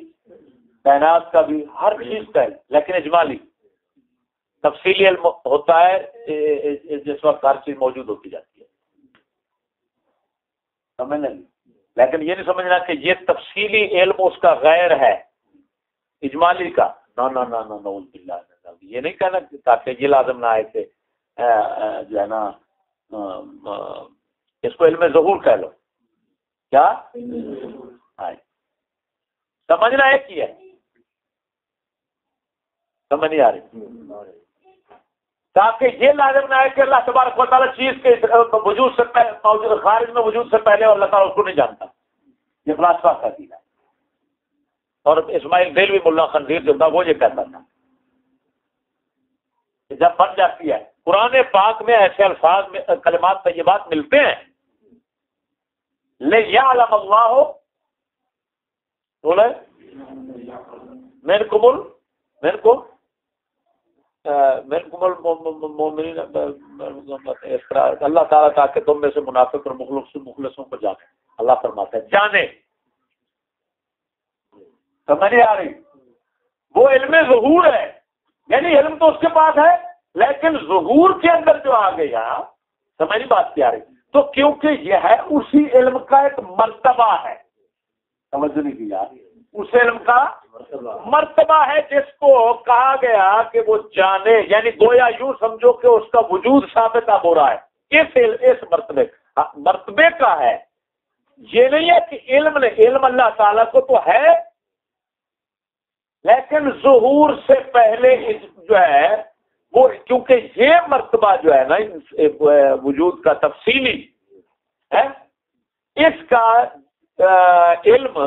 کائنات کا بھی، ہر چیز کا علم، لیکن اجمالی تفصیلی علم ہوتا ہے جس وقت ہر چیز موجود ہوتی جاتی ہے، سمجھنا نہیں؟ لیکن یہ نہیں سمجھنا کہ یہ تفصیلی علم اس کا غیر ہے اجمالی کا، نعوذ باللہ، یہ نہیں کہنا تاکہ یہ لازم نہ آئے کہ جو ہے نا اس کو علم ظہور کہہ لو، کیا سمجھنا ایک ہی ہے، سمجھ نہیں آ رہی، تاکہ یہ لازم نہ ہے کہ اللہ تبارک و تعالیٰ چیز کے وجود سے خارج میں وجود سے پہلے اور اللہ تعالیٰ اس کو نہیں جانتا، یہ فلاسفہ کا عقیدہ ہے۔ اور اسماعیل دہلوی ملا خنزیر جو تھا وہ یہ کہتا تھا کہ جب بن جاتی ہے قرآن پاک میں ایسے الفاظ میں کلمات طیبات ملتے ہیں، لِيَعْلَمَ اللَّهُ بولے اللہ تعالیٰ تاکہ تم میں سے منافق اور مخلصوں کو جانے، اللہ فرماتا ہے جانے، سمجھ نہیں آ رہی؟ وہ علم ظہور ہے، یعنی علم تو اس کے پاس ہے لیکن ظہور کے اندر جو آ گیا، سمجھ نہیں بات کیا رہی؟ تو کیونکہ یہ ہے اسی علم کا ایک مرتبہ ہے، سمجھ نہیں کی یار، اس علم کا مرتبہ ہے جس کو کہا گیا کہ وہ جانے، یعنی گویا یوں سمجھو کہ اس کا وجود ثابت اب ہو رہا ہے، اس مرتبے کا ہے، یہ نہیں ہے کہ علم اللہ تعالیٰ کو تو ہے لیکن ظہور سے پہلے جو ہے وہ، کیونکہ یہ مرتبہ جو ہے نا وجود کا تفصیلی ہے، اس کا علم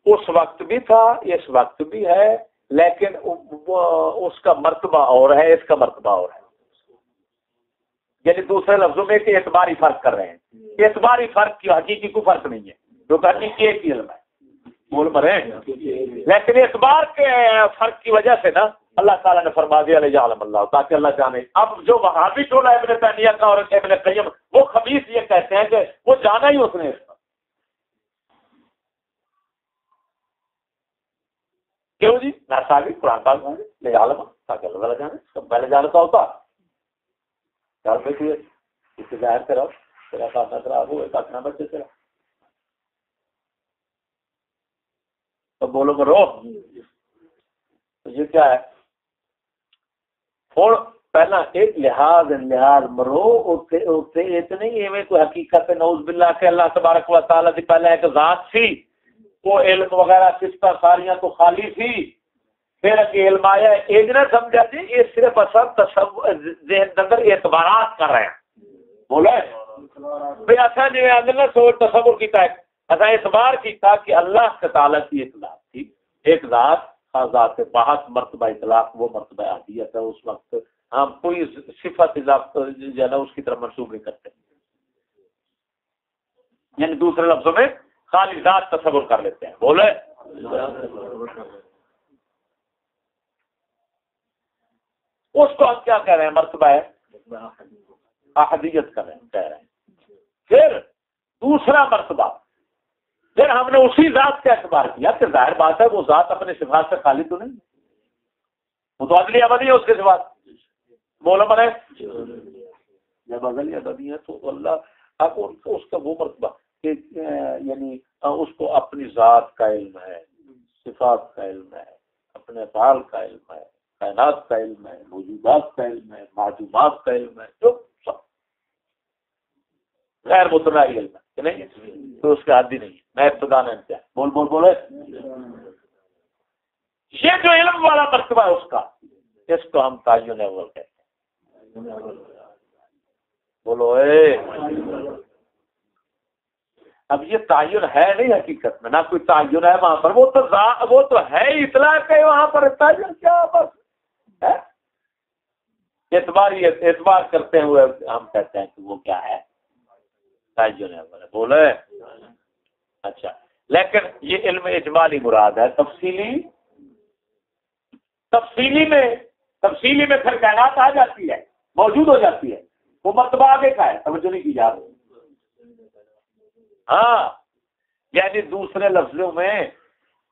اس وقت بھی تھا، اس وقت بھی ہے، لیکن اس کا مرتبہ اور ہے، اس کا مرتبہ اور ہے، یعنی دوسرے لفظوں میں کہ اعتباری فرق کر رہے ہیں، اعتباری فرق کی حقیقی کوئی فرق نہیں ہے، جو کہ حقیقی ایک علم ہے، بول مرے، لیکن اعتبار کے فرق کی وجہ سے نا اللہ تعالیٰ نے فرما دیا لِيَعْلَمَ اللَّهُ، تاکہ اللہ جانے۔ اب جو وہابی ٹولہ ابن تیمیہ کا اور ابن قیم، وہ خبیث یہ کہتے ہیں کہ وہ جانا ہی اس نے، کیوں جی؟ ناسالی قرآن پاک میں لِيَعْلَمَ، تاکہ اللہ تعالیٰ جانے، سب پہلے جانتا ہوتا گھر میں کوئی اس سے ظاہر کرو تیرا خاصا خراب ہو ایک اپنا بچے تیرا تو بولو کرو، تو یہ کیا ہے؟ اور پہلا ایک لحاظ مرو اتنے ایویں کوئی حقیقت نعوذ باللہ کہ اللہ تبارک و تعالیٰ سے پہلے ایک ذات تھی، وہ علم وغیرہ صفتاں ساریاں تو خالی تھی، پھر علم آیا، ایک نہ سمجھا جی یہ صرف اثر تصور ذہن اندر اعتبارات کر رہے ہیں، بولے بھائی ایسا نہیں اندر سوچ تصور کیتا ہے، ایسا اعتبار کیتا کہ اللہ تعالیٰ کی ایک ذات تھی، ایک ذات ذات بحث مرتبہ اطلاق، وہ مرتبہ عادیت ہے، اس وقت ہم کوئی صفت جو ہے نا اس کی طرف منسوخ نہیں کرتے، یعنی دوسرے لفظوں میں خالی ذات تصور کر لیتے ہیں، بولے اس کو ہم کیا کہہ رہے ہیں؟ مرتبہ ہے احدیت کہہ رہے ہیں۔ پھر دوسرا مرتبہ، پھر ہم نے اسی ذات کا اعتبار کیا کہ ظاہر بات ہے وہ ذات اپنے صفات سے خالی تو نہیں، وہ تو ازلی ابدی ہے، اس کے صفات بولو مرے، جب ازلی ابدی ہے تو اللہ اب اس کا وہ مرتبہ کہ یعنی اس کو اپنی ذات کا علم ہے، صفات کا علم ہے، اپنے افعال کا علم ہے، کائنات کا علم ہے، موجودات کا علم ہے، معدومات کا علم ہے، جو سب غیر متناہی علم ہے کہ نہیں، تو اس کا حد ہی نہیں ہے، میں ابتدا نے کیا بولے یہ جو علم والا مرتبہ ہے اس کا، اس کو ہم تعین اول کہتے ہیں، بولو اب یہ تعین ہے نہیں حقیقت میں، نہ کوئی تعین ہے وہاں پر، وہ تو ہے اطلاع کہ وہاں پر تعین کیا بس ہے، اعتبار کرتے ہوئے ہم کہتے ہیں کہ وہ کیا ہے تعین ہے، بولے اچھا، لیکن یہ علم اجمالی مراد ہے، تفصیلی میں پھر کائنات آ جاتی ہے، موجود ہو جاتی ہے، وہ مرتبہ آگے کا ہے، توجہ نہیں کی جا رہی، ہاں یعنی دوسرے لفظوں میں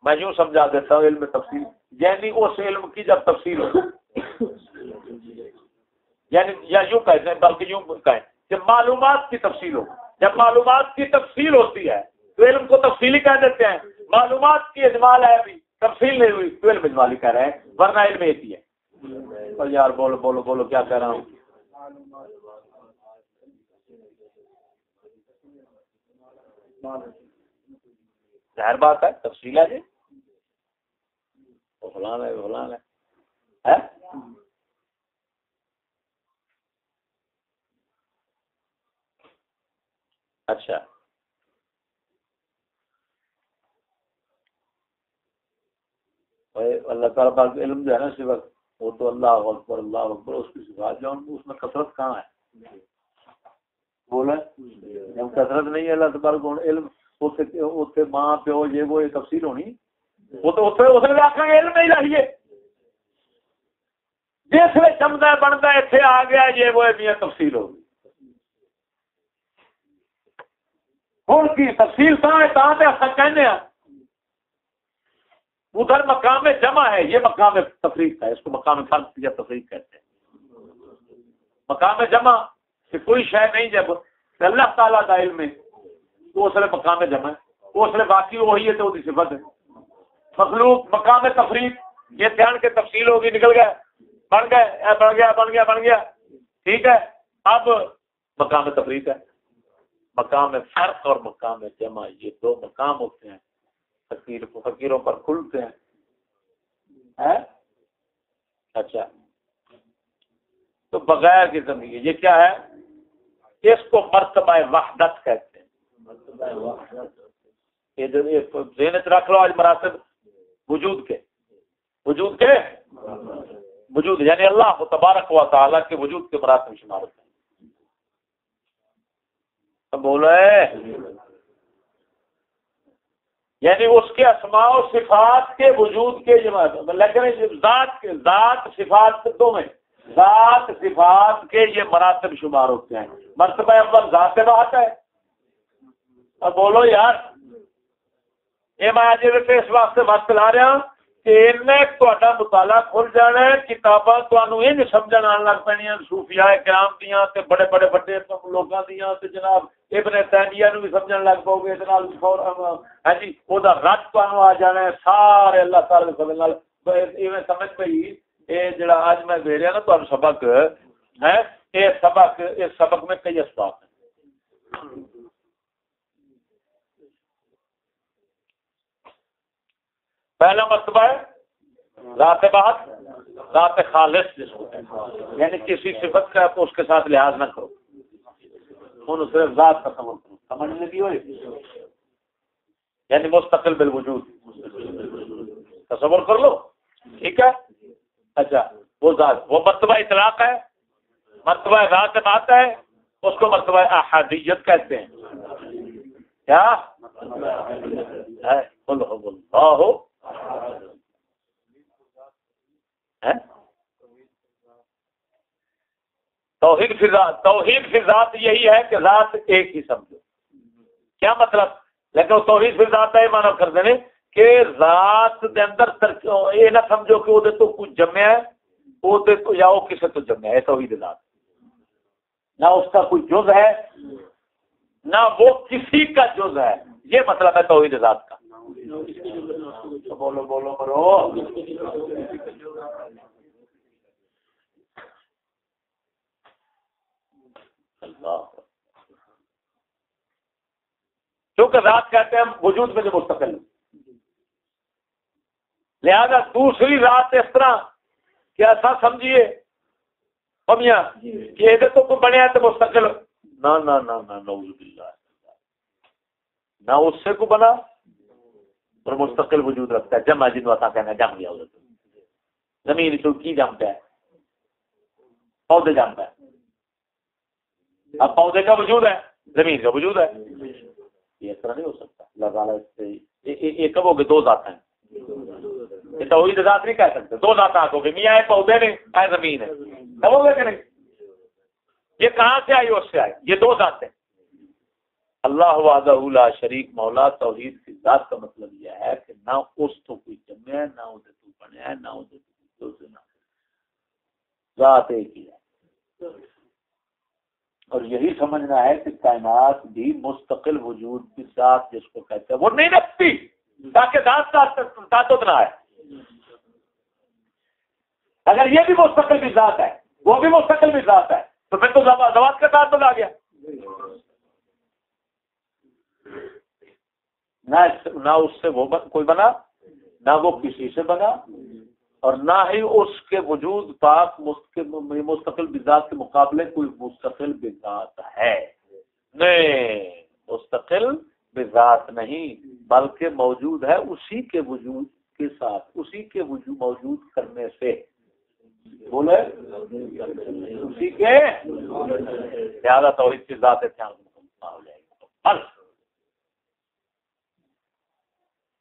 میں یوں سمجھا دیتا ہوں علم تفصیل یعنی اس علم کی جب تفصیل ہو یعنی یا یوں کہتے ہیں بلکہ یوں کہیں کہ معلومات کی تفصیل ہو. جب معلومات کی تفصیل ہوتی ہے تو علم کو تفصیلی کہہ دیتے ہیں. معلومات کی اجمال ہے ابھی تفصیل نہیں ہوئی تو علم اجمالی کہہ رہے ہیں ورنہ علم ایک ہی ہے. پر یار بولو بولو بولو کیا کہہ رہا ہوں. ظاہر بات ہے تفصیل ہے جی فلان ہے فلان ہے. اچھا اللہ تعالیٰ پاک علم جو ہے نا صفت وہ تو اللہ اکبر اس کی صفات جو اس میں کثرت کہاں ہے بولے جب کثرت نہیں ہے اللہ تبارک علم اتنے ماں پیو یہ وہ تفصیل ہونی وہ تو اتنے آخر علم نہیں رہیے جس میں جمدا بنتا اتنے آ گیا یہ وہ میاں تفصیل ہوگی. ہوں کی تفصیل کہنے ہیں ادھر مقام جمع ہے یہ مقام تفریق ہے اس کو مقام خلق یا تفریق کہتے ہیں. مقام جمع کہ کوئی شے نہیں جب اللہ تعالیٰ کا علم ہے تو اس لیے مقام جمع ہے اس لیے باقی وہی ہے تو وہ صفت ہے. مخلوق مقام تفریق یہ دھیان کے تفصیل ہوگی نکل گیا بن گئے بن گیا ٹھیک ہے. اب مقام تفریق ہے مقام فرق اور مقام جمع یہ دو مقام ہوتے ہیں فقیروں پر کھلتے ہیں. اچھا تو بغیر کی زندگی یہ کیا ہے اس کو مرتبہ وحدت کہتے ہیں. یہ جو ذہن میں رکھ لو آج مراتب وجود کے وجود یعنی اللہ تبارک و تعالیٰ کے وجود کے مراتب شمار ہوتے ہیں. بولے یعنی اس کے اسماء و صفات کے وجود کے لیکن ذات صفات دو میں ذات صفات کے یہ مراتب شمار ہوتے ہیں. مرتبہ اول ذات بات ہے. اب بولو یار یہ میں اس واسطے بات لا رہا ہوں کہ تا مطالعہ کھل جانا ہے کتاباں تمہیں یہ سمجھ آن لگ پیا صوفیاء کرام دیاں تے بڑے بڑے بڑے لوگوں دیاں تے جناب ابن تیمیہ نو بھی سمجھن لگ پاؤ گے ہاں جی وہ رد تمہیں آ جانا ہے سارے اللہ تعالی کے فضل ایویں سمجھ پئی یہ جڑا آج میں دے رہا نا تمہیں سبق ہے اس سبق میں کئی اسباب ہیں. پہلا مرتبہ ہے ذات بات ذات خالص جس کو یعنی کسی صفت کا تو اس کے ساتھ لحاظ نہ کرو ان صرف ذات کا تصور کرو سمجھنے کی ہوئی یعنی مستقل بالوجود تصور کر لو ٹھیک ہے. اچھا وہ ذات وہ مرتبہ اطلاق ہے مرتبہ ذات بات ہے اس کو مرتبہ احادیت کہتے ہیں. کیا ہے بولو توحید فی ذات یہی ہے کہ ذات ایک ہی سمجھو. کیا مطلب لیکن وہ توحید فی ذات ہے مانا کر دینے کہ ذات دے اندر یہ نہ سمجھو کہ وہ تو کچھ جمع ہے وہ تو یا وہ کسے تو جمع ہے. توحید ذات نہ اس کا کوئی جز ہے نہ وہ کسی کا جز ہے یہ مطلب ہے توحید ذات کا. بولو بولو کرو کیونکہ ذات کہتے ہیں وجود میں جو مستقل لہذا دوسری ذات اس طرح کہ ایسا سمجھیے میاں کہ یہ تو کوئی بنیا تو مستقل نہ نعوذ باللہ نہ اس سے کو بنا اور مستقل وجود رکھتا ہے. جمع جن وقت کہنا جم گیا زمین تو کی جمتا ہے پودے جمتا ہے. اب پودے کا وجود ہے زمین کا وجود ہے یہ اس طرح نہیں ہو سکتا. اللہ تعالیٰ یہ کب ہو گئے دو ذات ہیں یہ توحید ذات نہیں کہہ سکتے. دو ذات ہو گئے میاں پودے نے اے زمین ہے کب ہو گئے کہ نہیں. یہ کہاں سے آئی اس سے آئی یہ دو ذات ہیں اللہ وحدہ لا شریک مولا توحید کی ذات کا مطلب یہ ہے کہ نہ اس تو کوئی جمع ہے نہ اسے تو بنے ہے نہ اسے تو ذات ایک ہی ہے. اور یہی سمجھنا ہے کہ کائنات بھی مستقل وجود کی ذات جس کو کہتے ہیں وہ نہیں رکھتی تاکہ ذات تعدد نہ ہے. اگر یہ بھی مستقل بھی ذات ہے وہ بھی مستقل بھی ذات ہے تو پھر تو ذوات کا تعدد آ گیا. نہ اس سے وہ کوئی بنا نہ وہ کسی سے بنا اور نہ ہی اس کے وجود پاک مستقل بذات کے مقابلے کوئی مستقل بذات ہے. نہیں مستقل بذات نہیں بلکہ موجود ہے اسی کے وجود کے ساتھ اسی کے وجود موجود کرنے سے بولے اسی کے زیادہ توحید کی ذات ہے ہو جائے گی.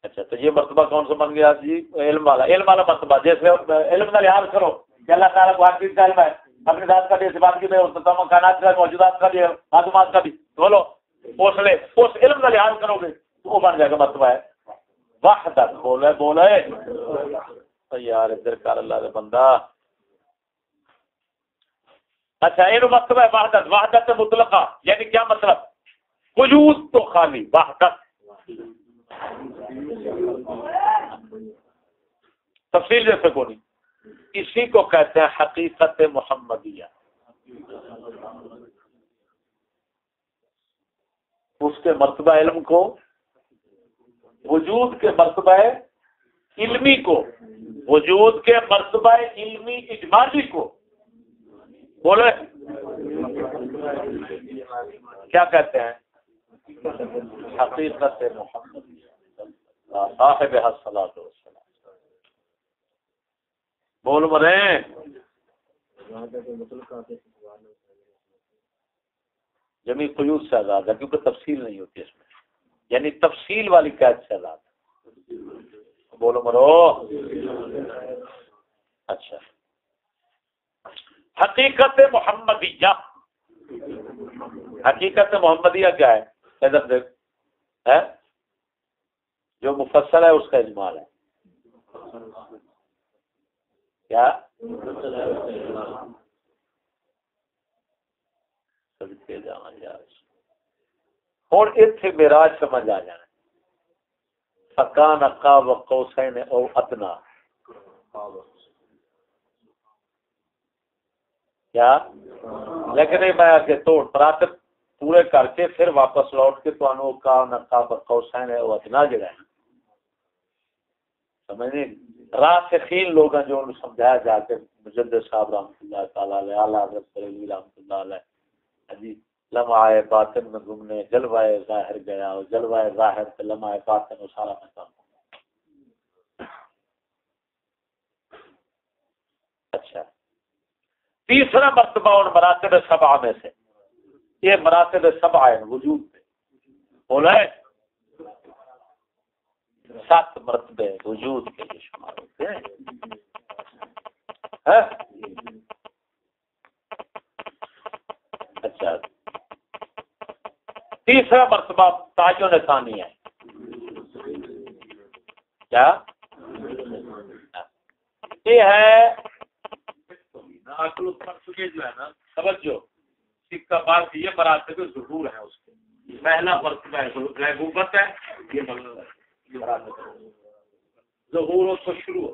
اچھا تو یہ مرتبہ کون سا بن گیا جی؟ علم والا مرتبہ. جیسے علم کا لحاظ کرو کہ اللہ تعالیٰ کو ہر چیز کا علم ہے اپنی ذات کا بھی اس بات کی میں کائنات کا موجودات کا بھی معلومات کا بھی بولو اس علم کا لحاظ کرو گے تو وہ بن جائے گا مرتبہ ہے وحدت. بولے یار ادھر کر اللہ کے بندہ. اچھا یہ مرتبہ ہے وحدت مطلقہ یعنی کیا مطلب؟ وجود تو خالی وحدت. تفصیل جیسے کو نہیں اسی کو کہتے ہیں حقیقت محمدیہ. اس کے مرتبہ علم کو وجود کے مرتبہ علمی کو وجود کے مرتبہ علمی اجمالی کو بولے کیا کہتے ہیں؟ حقیقت محمدیہ صاحب الصلاۃ والسلام. بول مرے جمی قیود سے آزاد ہے کیونکہ تفصیل نہیں ہوتی اس میں یعنی تفصیل والی قید سے آزاد ہے. بولو مرو. اچھا حقیقت محمدیہ محمدیہ کیا ہے؟ ادھر دیکھ ہے جو مفصل ہے اس کا اجمال ہے. کیا اور اتنے معراج سمجھ آ جانا فکان قاب قوسین او ادنا. کیا لیکن میں آگے توڑ مراتب پورے کر کے پھر واپس لوٹ کے تو انو کان قاب قوسین او ادنا جگہ ہے سمجھنے راسخین لوگ ہیں جو انہوں سمجھایا جا کے مجدد صاحب رحمۃ اللہ تعالی علیہ اعلیٰ حضرت بریلوی رحمۃ اللہ علیہ جی لمحہ باطن میں گمنے جلوہ ظاہر گیا اور جلوہ ظاہر سے لمحہ باطن و سارا مقام. اچھا تیسرا مرتبہ ان مراتب سبعہ میں سے یہ مراتب سبعہ ہیں وجود میں بولا ہے 7 مرتبے وجود کے یہ شمار ہوتے ہیں. اچھا تیسرا مرتبہ تعین ثانی ہے. کیا یہ ہے عقل جو ہے نا سمجھو سکہ بات یہ مراتب ظہور ہے اس کے. پہلا مرتبہ غیبوبت ہے یہ مراتب ظہور اس کو شروع